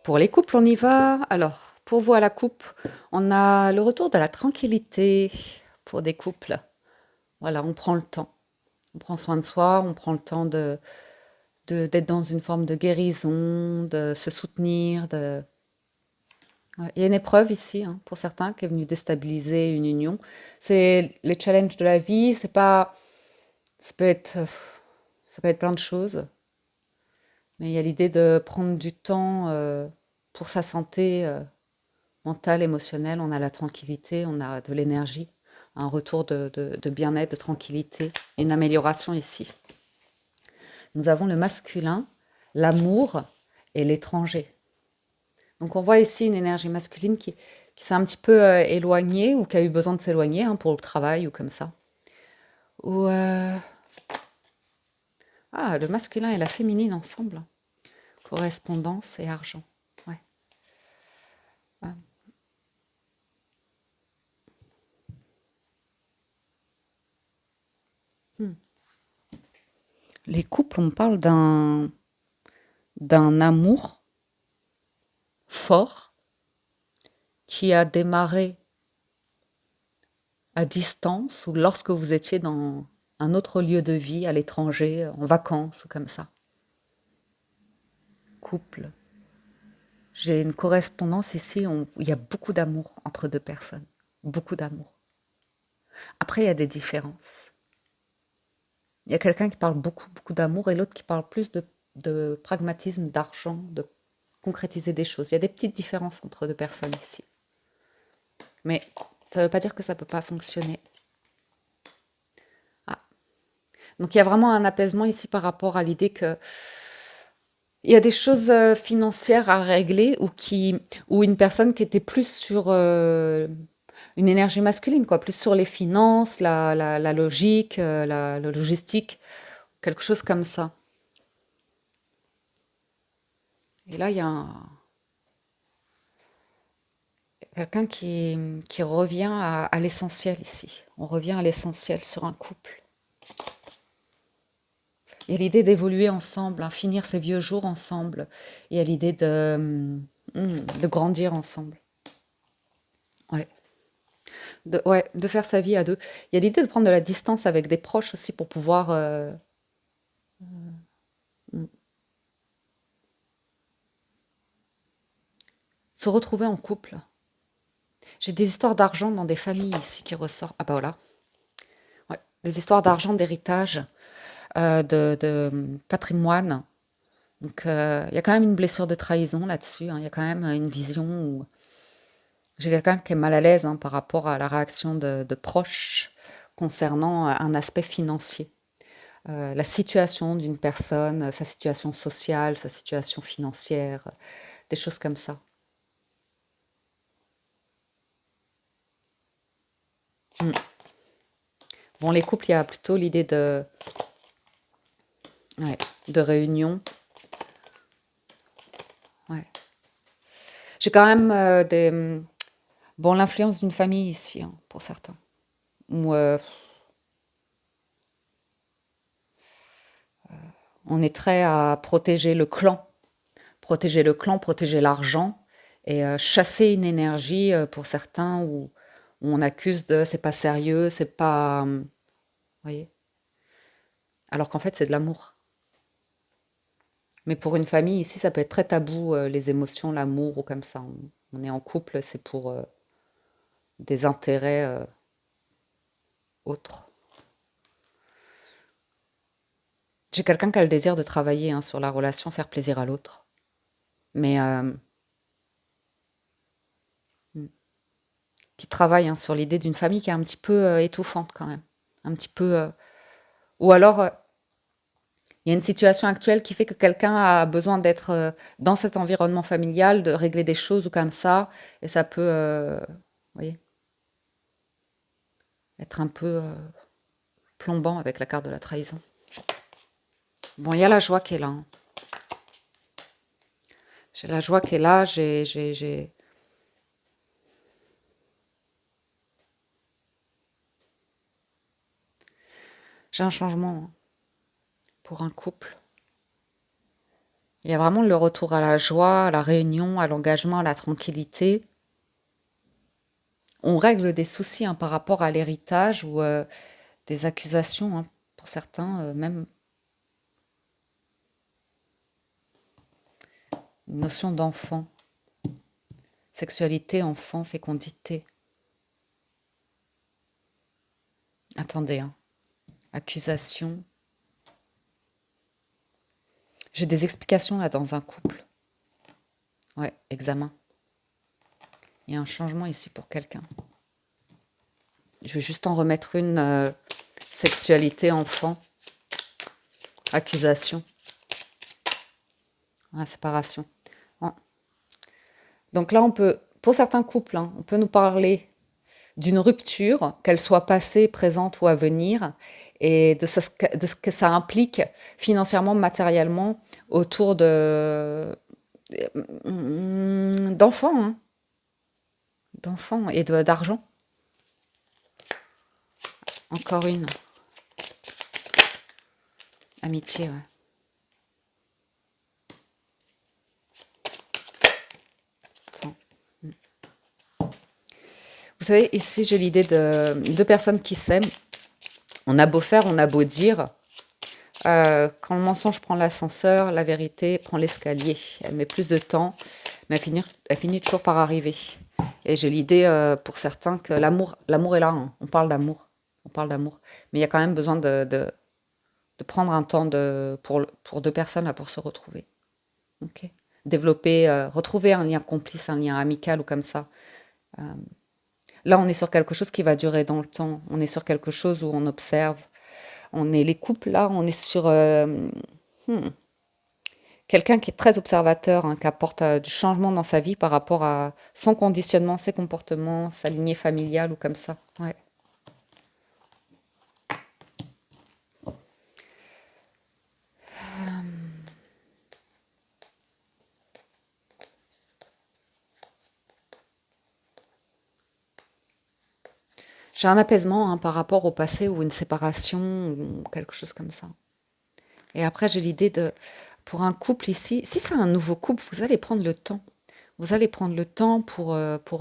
Speaker 1: Pour les couples, on y va. Alors, pour vous à la coupe, on a le retour de la tranquillité pour des couples. Voilà, on prend le temps. On prend soin de soi, on prend le temps d'être dans une forme de guérison, de se soutenir. Ouais, il y a une épreuve ici, hein, pour certains, qui est venue déstabiliser une union. C'est les challenges de la vie, c'est pas, ça peut être, ça peut être plein de choses, mais il y a l'idée de prendre du temps pour sa santé mentale, émotionnelle. On a la tranquillité, on a de l'énergie, un retour de bien-être, de tranquillité, une amélioration ici. Nous avons le masculin, l'amour et l'étranger. Donc on voit ici une énergie masculine qui s'est un petit peu éloignée ou qui a eu besoin de s'éloigner, hein, pour le travail ou comme ça. Ou ah, le masculin et la féminine ensemble. Correspondance et argent. Ouais. Ah. Hmm. Les couples, on parle d'un amour fort qui a démarré à distance ou lorsque vous étiez dans un autre lieu de vie, à l'étranger, en vacances ou comme ça. Couple. J'ai une correspondance ici où il y a beaucoup d'amour entre deux personnes. Beaucoup d'amour. Après, il y a des différences. Il y a quelqu'un qui parle beaucoup, beaucoup d'amour et l'autre qui parle plus de pragmatisme, d'argent, de concrétiser des choses. Il y a des petites différences entre deux personnes ici. Mais ça ne veut pas dire que ça ne peut pas fonctionner. Ah. Donc il y a vraiment un apaisement ici par rapport à l'idée que il y a des choses financières à régler ou une personne qui était plus sur une énergie masculine, quoi, plus sur les finances, la logique, la logistique, quelque chose comme ça. Et là, il y a quelqu'un qui revient à l'essentiel ici. On revient à l'essentiel sur un couple. Il y a l'idée d'évoluer ensemble, hein, finir ses vieux jours ensemble. Il y a l'idée de grandir ensemble. Ouais. Ouais, de faire sa vie à deux. Il y a l'idée de prendre de la distance avec des proches aussi pour pouvoir mm, se retrouver en couple. J'ai des histoires d'argent dans des familles ici qui ressortent. Ah bah voilà. Ouais. Des histoires d'argent, d'héritage, de patrimoine. Donc il y a quand même une blessure de trahison là-dessus, hein. Il y a quand même une vision où j'ai quelqu'un qui est mal à l'aise, hein, par rapport à la réaction de proches concernant un aspect financier. La situation d'une personne, sa situation sociale, sa situation financière, des choses comme ça. Mm. Bon, les couples, il y a plutôt l'idée ouais, de réunion. Ouais. J'ai quand même bon, l'influence d'une famille ici, hein, pour certains. Où on est très à protéger l'argent et chasser une énergie pour certains où on accuse de c'est pas sérieux, c'est pas. Vous voyez? Alors qu'en fait, c'est de l'amour. Mais pour une famille, ici, ça peut être très tabou, les émotions, l'amour ou comme ça. On est en couple, c'est pour des intérêts autres. J'ai quelqu'un qui a le désir de travailler, hein, sur la relation, faire plaisir à l'autre. Mais mm, qui travaille, hein, sur l'idée d'une famille qui est un petit peu étouffante quand même. Un petit peu. Ou alors, il y a une situation actuelle qui fait que quelqu'un a besoin d'être dans cet environnement familial, de régler des choses ou comme ça. Et ça peut, vous voyez, être un peu plombant avec la carte de la trahison. Bon, il y a la joie qui est là, hein. J'ai la joie qui est là, j'ai un changement, hein, pour un couple. Il y a vraiment le retour à la joie, à la réunion, à l'engagement, à la tranquillité. On règle des soucis hein, par rapport à l'héritage ou des accusations, hein, pour certains, même une notion d'enfant, sexualité, enfant, fécondité. Attendez, hein. Accusation. J'ai des explications là dans un couple. Ouais, examen. Il y a un changement ici pour quelqu'un. Je vais juste en remettre une sexualité, enfant, accusation, séparation. Bon. Donc là, on peut, pour certains couples, hein, on peut nous parler d'une rupture, qu'elle soit passée, présente ou à venir, et de ce que ça implique financièrement, matériellement, autour d'enfants, hein, d'enfants et d'argent. Encore une. Amitié, ouais. Attends. Vous savez, ici, j'ai l'idée de deux personnes qui s'aiment. On a beau faire, on a beau dire. Quand le mensonge prend l'ascenseur, la vérité prend l'escalier. Elle met plus de temps, mais elle finit toujours par arriver. Et j'ai l'idée, pour certains, que l'amour est là, hein. On parle d'amour. On parle d'amour. Mais il y a quand même besoin de prendre un temps pour deux personnes là, pour se retrouver. Ok. Développer, retrouver un lien complice, un lien amical ou comme ça. Euh, Là, on est sur quelque chose qui va durer dans le temps. On est sur quelque chose où on observe. On est les couples là, on est sur hmm, quelqu'un qui est très observateur, hein, qui apporte du changement dans sa vie par rapport à son conditionnement, ses comportements, sa lignée familiale ou comme ça. Ouais. J'ai un apaisement hein, par rapport au passé ou une séparation ou quelque chose comme ça. Et après, j'ai l'idée de, pour un couple ici, si c'est un nouveau couple, vous allez prendre le temps. Vous allez prendre le temps pour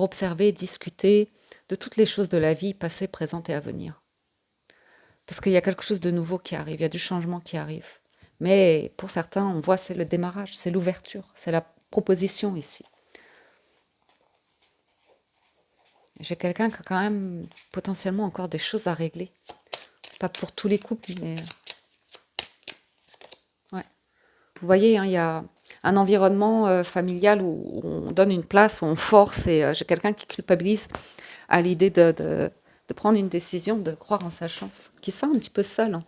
Speaker 1: observer, discuter de toutes les choses de la vie, passée, présente et à venir. Parce qu'il y a quelque chose de nouveau qui arrive, il y a du changement qui arrive. Mais pour certains, on voit, c'est le démarrage, c'est l'ouverture, c'est la proposition ici. J'ai quelqu'un qui a quand même potentiellement encore des choses à régler. Pas pour tous les couples, mais ouais. Vous voyez, hein, il y a un environnement familial où on donne une place, où on force, et j'ai quelqu'un qui culpabilise à l'idée de prendre une décision, de croire en sa chance, qui se sent un petit peu seul, hein.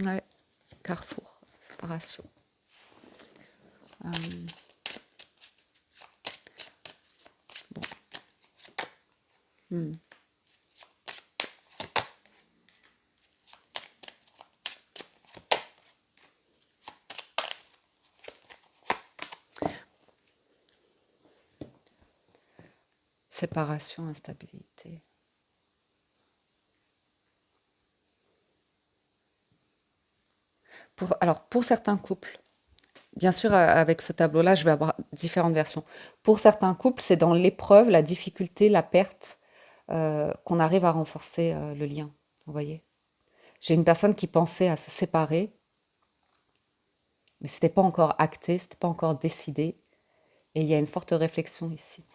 Speaker 1: Ouais, carrefour, séparation. Euh, hmm. Séparation, instabilité. Alors, pour certains couples, bien sûr, avec ce tableau-là, je vais avoir différentes versions. Pour certains couples, c'est dans l'épreuve, la difficulté, la perte, qu'on arrive à renforcer le lien. Vous voyez? J'ai une personne qui pensait à se séparer, mais c'était pas encore acté, c'était pas encore décidé. Et il y a une forte réflexion ici.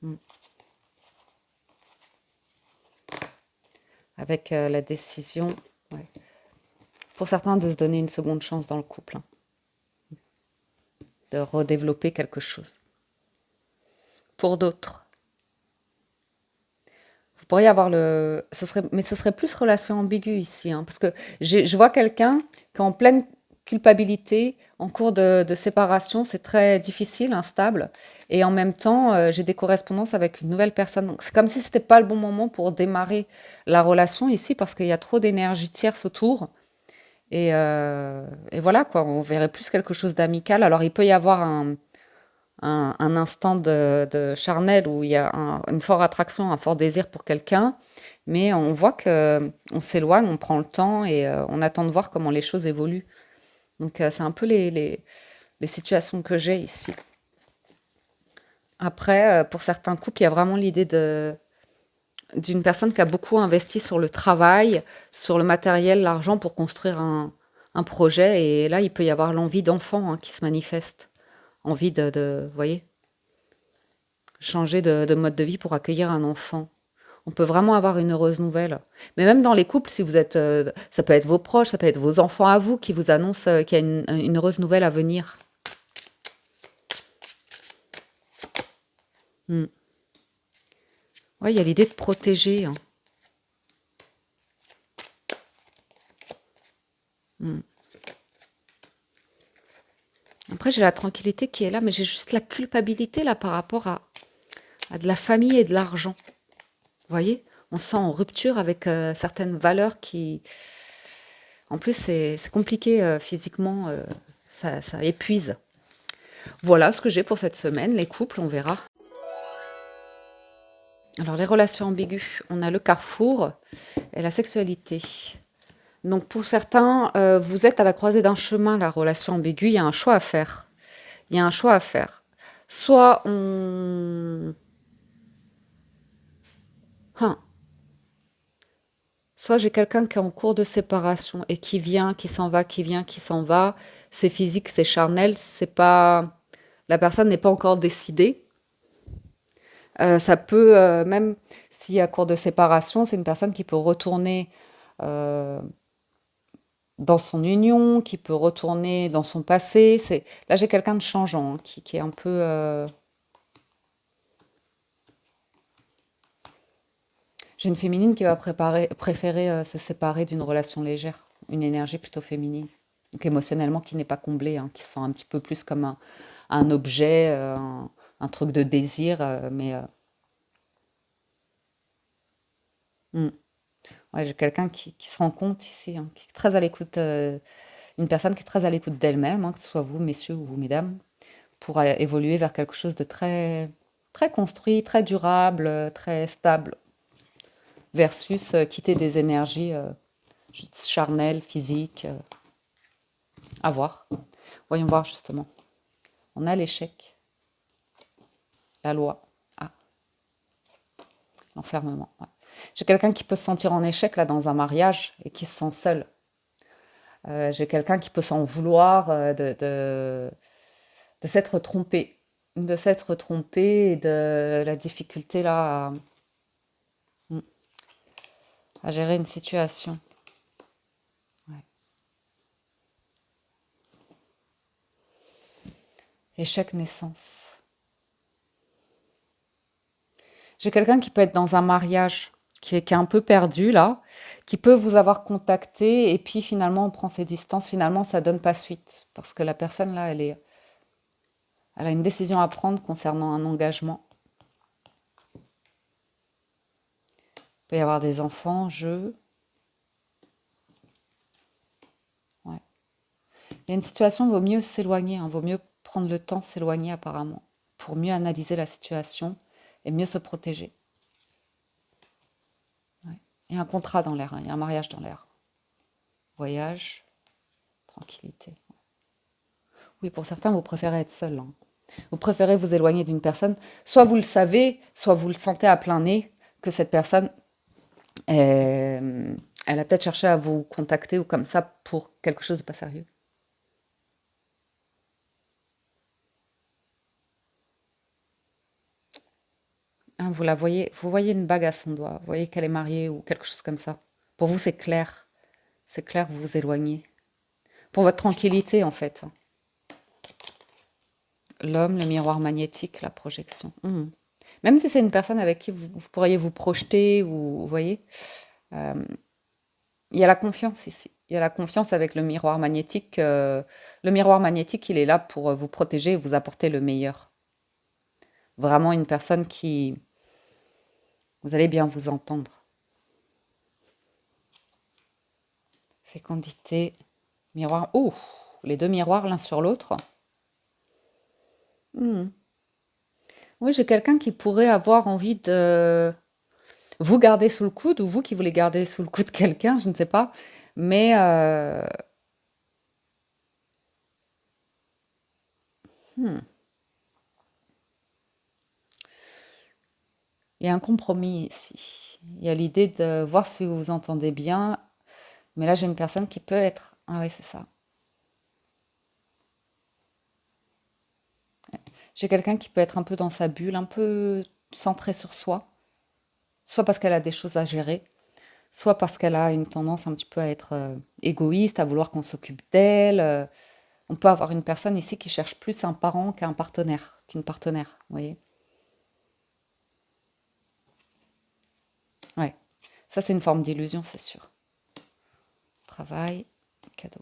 Speaker 1: Mm. Avec la décision, ouais, pour certains, de se donner une seconde chance dans le couple, hein, de redévelopper quelque chose. Pour d'autres, vous pourriez avoir mais ce serait plus relation ambiguë ici, hein, parce que je vois quelqu'un qui est en pleine culpabilité, en cours de séparation, c'est très difficile, instable, et en même temps, j'ai des correspondances avec une nouvelle personne. Donc c'est comme si c'était pas le bon moment pour démarrer la relation ici, parce qu'il y a trop d'énergie tierce autour. Et voilà, quoi, on verrait plus quelque chose d'amical. Alors, il peut y avoir un instant de charnel où il y a une forte attraction, un fort désir pour quelqu'un, Mais on voit que on s'éloigne, on prend le temps et on attend de voir comment les choses évoluent. Donc c'est un peu les situations que j'ai ici. Après, pour certains couples, il y a vraiment l'idée d'une personne qui a beaucoup investi sur le travail, sur le matériel, l'argent pour construire un projet. Et là, il peut y avoir l'envie d'enfant, hein, qui se manifeste. Envie vous voyez, changer de mode de vie pour accueillir un enfant. On peut vraiment avoir une heureuse nouvelle. Mais même dans les couples, si vous êtes, ça peut être vos proches, ça peut être vos enfants à vous qui vous annoncent qu'il y a une heureuse nouvelle à venir. Hmm. Ouais, il y a l'idée de protéger, hein. Hmm. Après, j'ai la tranquillité qui est là, mais j'ai juste la culpabilité là par rapport à de la famille et de l'argent. Vous voyez, on se sent en rupture avec certaines valeurs qui, en plus, c'est compliqué physiquement, ça épuise. Voilà ce que j'ai pour cette semaine. Les couples, on verra. Alors, les relations ambiguës, on a le carrefour et la sexualité. Donc, pour certains, vous êtes à la croisée d'un chemin, la relation ambiguë, il y a un choix à faire. Il y a un choix à faire. Soit on... Hein. Soit j'ai quelqu'un qui est en cours de séparation et qui vient, qui s'en va, qui vient, qui s'en va. C'est physique, c'est charnel, c'est pas... La personne n'est pas encore décidée. Ça peut, même s'il y a cours de séparation, c'est une personne qui peut retourner euh, dans son union, qui peut retourner dans son passé. Là, j'ai quelqu'un de changeant, hein, qui est un peu... J'ai une féminine qui va préférer se séparer d'une relation légère, une énergie plutôt féminine. Donc émotionnellement qui n'est pas comblée, hein, qui se sent un petit peu plus comme un objet, un truc de désir, mais hmm. Ouais, j'ai quelqu'un qui se rend compte ici, hein, qui est très à l'écoute, une personne qui est très à l'écoute d'elle-même, hein, que ce soit vous, messieurs, ou vous, mesdames, pour évoluer vers quelque chose de très, très construit, très durable, très stable, versus quitter des énergies charnelles, physiques, à voir. Voyons voir justement. On a l'échec, la loi, ah, l'enfermement. Ouais. J'ai quelqu'un qui peut se sentir en échec là dans un mariage et qui se sent seul. J'ai quelqu'un qui peut s'en vouloir de s'être trompé. De s'être trompé et de la difficulté là à gérer une situation. Ouais. Échec naissance. J'ai quelqu'un qui peut être dans un mariage, qui est un peu perdu là, qui peut vous avoir contacté et puis finalement on prend ses distances, finalement ça donne pas suite parce que la personne là elle a une décision à prendre concernant un engagement. Il peut y avoir des enfants, jeux. Ouais. Il y a une situation, il vaut mieux s'éloigner, hein, vaut mieux prendre le temps, s'éloigner apparemment, pour mieux analyser la situation et mieux se protéger. Ouais. Il y a un contrat dans l'air, hein, il y a un mariage dans l'air. Voyage, tranquillité. Oui, pour certains, vous préférez être seul, hein. Vous préférez vous éloigner d'une personne. Soit vous le savez, soit vous le sentez à plein nez que cette personne, elle a peut-être cherché à vous contacter ou comme ça pour quelque chose de pas sérieux. Hein, vous voyez une bague à son doigt, vous voyez qu'elle est mariée ou quelque chose comme ça. Pour vous, c'est clair. C'est clair, vous vous éloignez. Pour votre tranquillité, en fait. L'homme, le miroir magnétique, la projection. Mhm. Même si c'est une personne avec qui vous pourriez vous projeter, ou vous voyez, euh, il y a la confiance ici. Il y a la confiance avec le miroir magnétique. Le miroir magnétique, il est là pour vous protéger et vous apporter le meilleur. Vraiment une personne qui... Vous allez bien vous entendre. Fécondité, miroir. Ouh, les deux miroirs l'un sur l'autre. Hmm. Oui, j'ai quelqu'un qui pourrait avoir envie Vous gardez sous le coude ou vous qui voulez garder sous le coude quelqu'un, je ne sais pas. Mais hmm, il y a un compromis ici. Il y a l'idée de voir si vous vous entendez bien. Mais là, j'ai une personne qui peut être... Ah oui, c'est ça. J'ai quelqu'un qui peut être un peu dans sa bulle, un peu centré sur soi. Soit parce qu'elle a des choses à gérer, soit parce qu'elle a une tendance un petit peu à être égoïste, à vouloir qu'on s'occupe d'elle. On peut avoir une personne ici qui cherche plus un parent qu'un partenaire, qu'une partenaire, vous voyez? Ouais. Ça, c'est une forme d'illusion, c'est sûr. Travail, cadeau.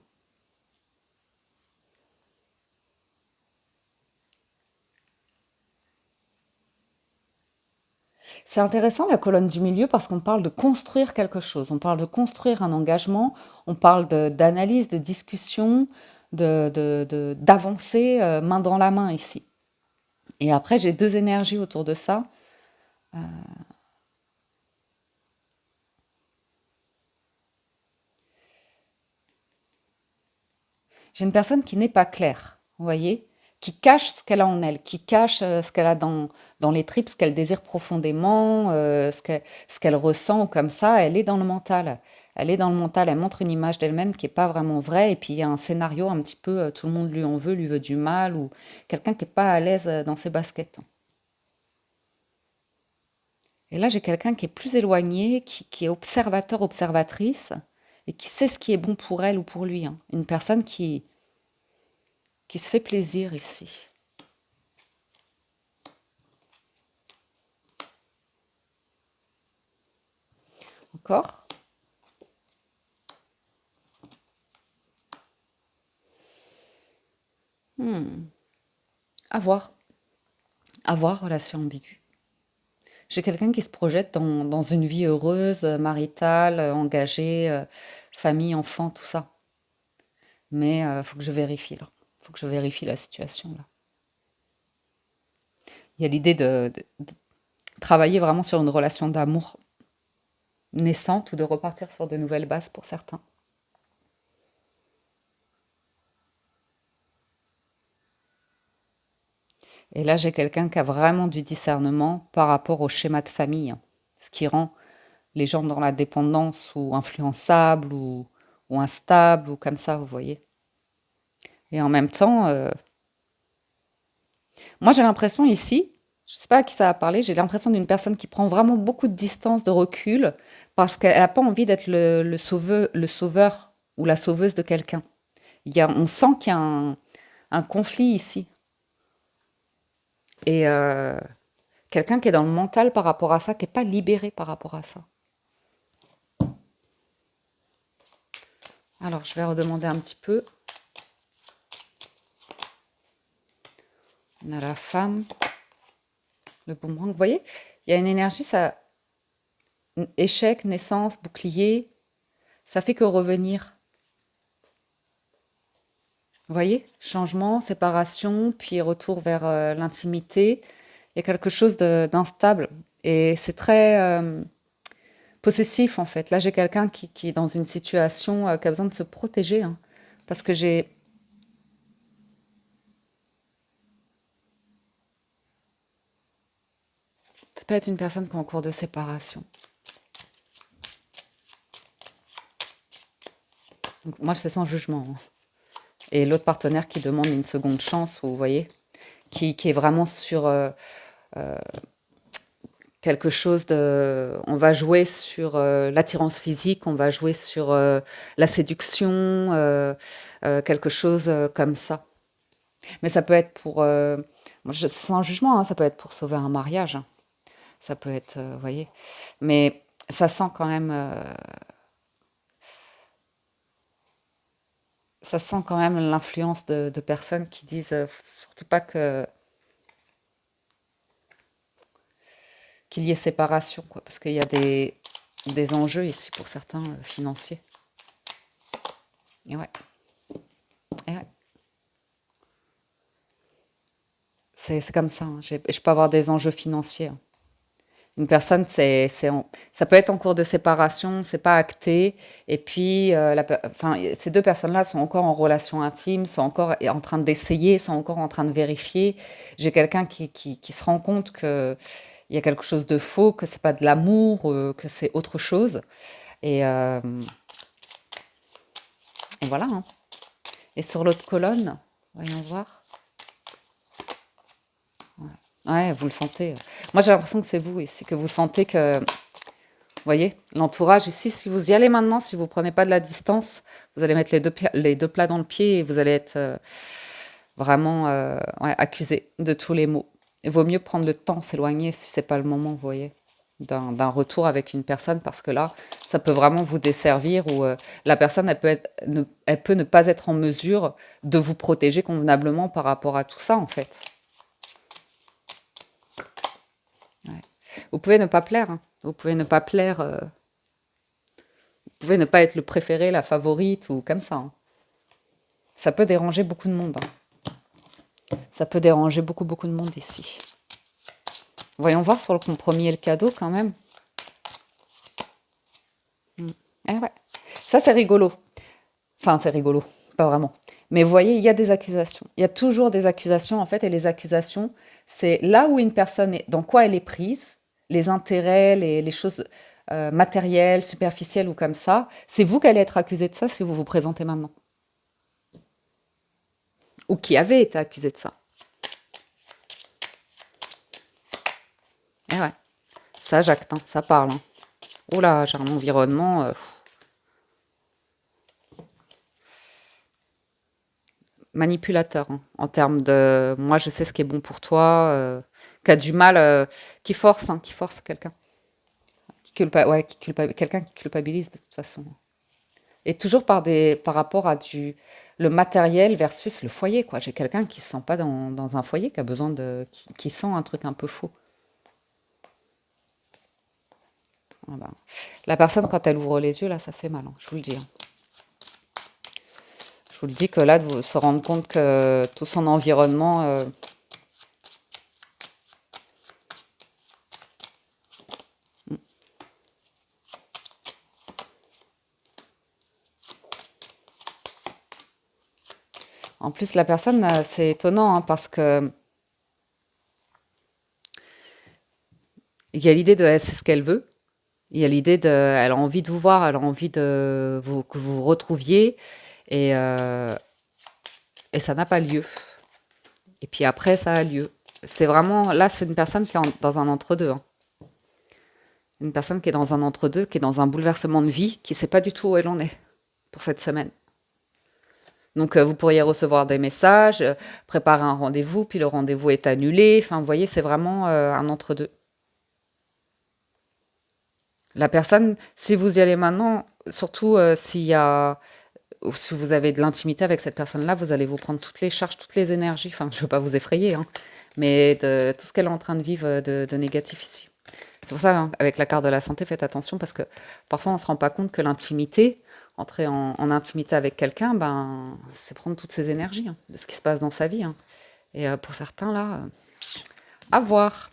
Speaker 1: C'est intéressant la colonne du milieu parce qu'on parle de construire quelque chose, on parle de construire un engagement, on parle d'analyse, de discussion, d'avancer main dans la main ici. Et après, j'ai deux énergies autour de ça. J'ai une personne qui n'est pas claire, vous voyez, qui cache ce qu'elle a en elle, qui cache ce qu'elle a dans les tripes, ce qu'elle désire profondément, ce qu'elle ressent comme ça. Elle est dans le mental. Elle est dans le mental, elle montre une image d'elle-même qui n'est pas vraiment vraie. Et puis il y a un scénario un petit peu, tout le monde lui en veut, lui veut du mal, ou quelqu'un qui n'est pas à l'aise dans ses baskets. Et là, j'ai quelqu'un qui est plus éloigné, qui est observateur, observatrice, et qui sait ce qui est bon pour elle ou pour lui, hein. Une personne qui se fait plaisir ici. Encore. Hmm. À voir. À voir, relation ambiguë. J'ai quelqu'un qui se projette dans une vie heureuse, maritale, engagée, famille, enfant, tout ça. Mais il faut que je vérifie là. Faut que je vérifie la situation là. Il y a l'idée de travailler vraiment sur une relation d'amour naissante ou de repartir sur de nouvelles bases pour certains. Et là, j'ai quelqu'un qui a vraiment du discernement par rapport au schéma de famille, hein. Ce qui rend les gens dans la dépendance ou influençables ou instables ou comme ça, vous voyez. Et en même temps, moi j'ai l'impression ici, je ne sais pas à qui ça a parlé, j'ai l'impression d'une personne qui prend vraiment beaucoup de distance, de recul, parce qu'elle n'a pas envie d'être le sauveur ou la sauveuse de quelqu'un. On sent qu'il y a un conflit ici. Et quelqu'un qui est dans le mental par rapport à ça, qui n'est pas libéré par rapport à ça. Alors, je vais redemander un petit peu. On a la femme, le boomerang. Vous voyez, il y a une énergie, ça, échec, naissance, bouclier, ça fait que revenir. Vous voyez, changement, séparation, puis retour vers l'intimité. Il y a quelque chose d'instable. Et c'est très possessif, en fait. Là, j'ai quelqu'un qui est dans une situation qui a besoin de se protéger, hein, parce que j'ai... Ça peut être une personne qui est en cours de séparation. Donc, moi, c'est sans jugement, hein. Et l'autre partenaire qui demande une seconde chance, vous voyez, qui est vraiment sur quelque chose de... On va jouer sur l'attirance physique, on va jouer sur la séduction, quelque chose comme ça. Mais ça peut être pour... sans jugement, hein, ça peut être pour sauver un mariage, hein. Ça peut être, vous voyez. Mais ça sent quand même... ça sent quand même l'influence de personnes qui disent surtout pas qu'il y ait séparation, quoi, parce qu'il y a des enjeux ici pour certains financiers. Et ouais, et ouais. C'est comme ça, hein. Je peux avoir des enjeux financiers, hein. Une personne, ça peut être en cours de séparation, c'est pas acté. Et puis, enfin, ces deux personnes-là sont encore en relation intime, sont encore en train d'essayer, sont encore en train de vérifier. J'ai quelqu'un qui se rend compte que il y a quelque chose de faux, que c'est pas de l'amour, que c'est autre chose. Et, euh, et voilà, hein. Et sur l'autre colonne, voyons voir. Ouais, vous le sentez. Moi, j'ai l'impression que c'est vous ici, que vous sentez que, vous voyez, l'entourage ici, si vous y allez maintenant, si vous prenez pas de la distance, vous allez mettre les deux plats dans le pied et vous allez être vraiment ouais, accusé de tous les maux. Il vaut mieux prendre le temps, s'éloigner si c'est pas le moment, vous voyez, d'un retour avec une personne parce que là, ça peut vraiment vous desservir ou la personne, elle peut ne pas être en mesure de vous protéger convenablement par rapport à tout ça, en fait. Ouais. Vous pouvez ne pas plaire, hein. Vous pouvez ne pas plaire, vous pouvez ne pas être le préféré, la favorite ou comme ça, hein. Ça peut déranger beaucoup de monde, hein. Ça peut déranger beaucoup, beaucoup de monde ici. Voyons voir sur le compromis et le cadeau quand même. Eh ouais. Ça, c'est rigolo. Enfin, c'est rigolo, pas vraiment. Mais vous voyez, il y a des accusations. Il y a toujours des accusations, en fait, et les accusations, c'est là où une personne est, dans quoi elle est prise, les intérêts, les choses matérielles, superficielles ou comme ça, c'est vous qui allez être accusé de ça si vous vous présentez maintenant. Ou qui avez été accusé de ça. Eh ouais. Ça, j'acte, hein, ça parle, hein. Oh là, j'ai un environnement manipulateur, hein, en termes de moi, je sais ce qui est bon pour toi, qui a du mal, qui force quelqu'un. Ouais, quelqu'un qui culpabilise de toute façon. Et toujours par rapport à le matériel versus le foyer, quoi. J'ai quelqu'un qui se sent pas dans un foyer, qui a besoin qui sent un truc un peu faux. Ah ben, la personne, quand elle ouvre les yeux, là, ça fait mal, hein, je vous le dis, hein. Je vous le dis que là, de se rendre compte que tout son environnement, en plus, la personne, c'est étonnant, hein, parce que il y a l'idée de elle sait ce qu'elle veut. Il y a l'idée de, elle a envie de vous voir, elle a envie que vous vous retrouviez, et, euh, et ça n'a pas lieu. Et puis après, ça a lieu. C'est vraiment, là, c'est une personne qui est dans un entre-deux, hein. Une personne qui est dans un entre-deux, qui est dans un bouleversement de vie, qui ne sait pas du tout où elle en est pour cette semaine. Donc, vous pourriez recevoir des messages, préparer un rendez-vous, puis le rendez-vous est annulé. Enfin, vous voyez, c'est vraiment un entre-deux. La personne, si vous y allez maintenant, surtout s'il y a, ou si vous avez de l'intimité avec cette personne-là, vous allez vous prendre toutes les charges, toutes les énergies. Enfin, je ne veux pas vous effrayer, hein, mais de tout ce qu'elle est en train de vivre de négatif ici. C'est pour ça, hein, avec la carte de la santé, faites attention parce que parfois on ne se rend pas compte que l'intimité, entrer en intimité avec quelqu'un, ben, c'est prendre toutes ses énergies, hein, de ce qui se passe dans sa vie, hein. Et pour certains, là, à voir.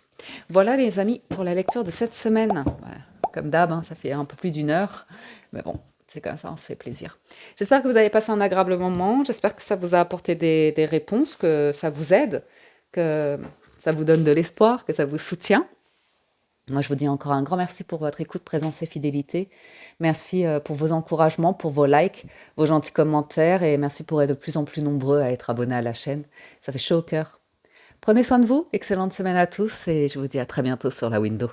Speaker 1: Voilà les amis pour la lecture de cette semaine. Ouais, comme d'hab, hein, ça fait un peu plus d'une heure. Mais bon, c'est comme ça, on se fait plaisir. J'espère que vous avez passé un agréable moment. J'espère que ça vous a apporté des réponses, que ça vous aide, que ça vous donne de l'espoir, que ça vous soutient. Moi, je vous dis encore un grand merci pour votre écoute, présence et fidélité. Merci pour vos encouragements, pour vos likes, vos gentils commentaires et merci pour être de plus en plus nombreux à être abonnés à la chaîne. Ça fait chaud au cœur. Prenez soin de vous, excellente semaine à tous et je vous dis à très bientôt sur la window.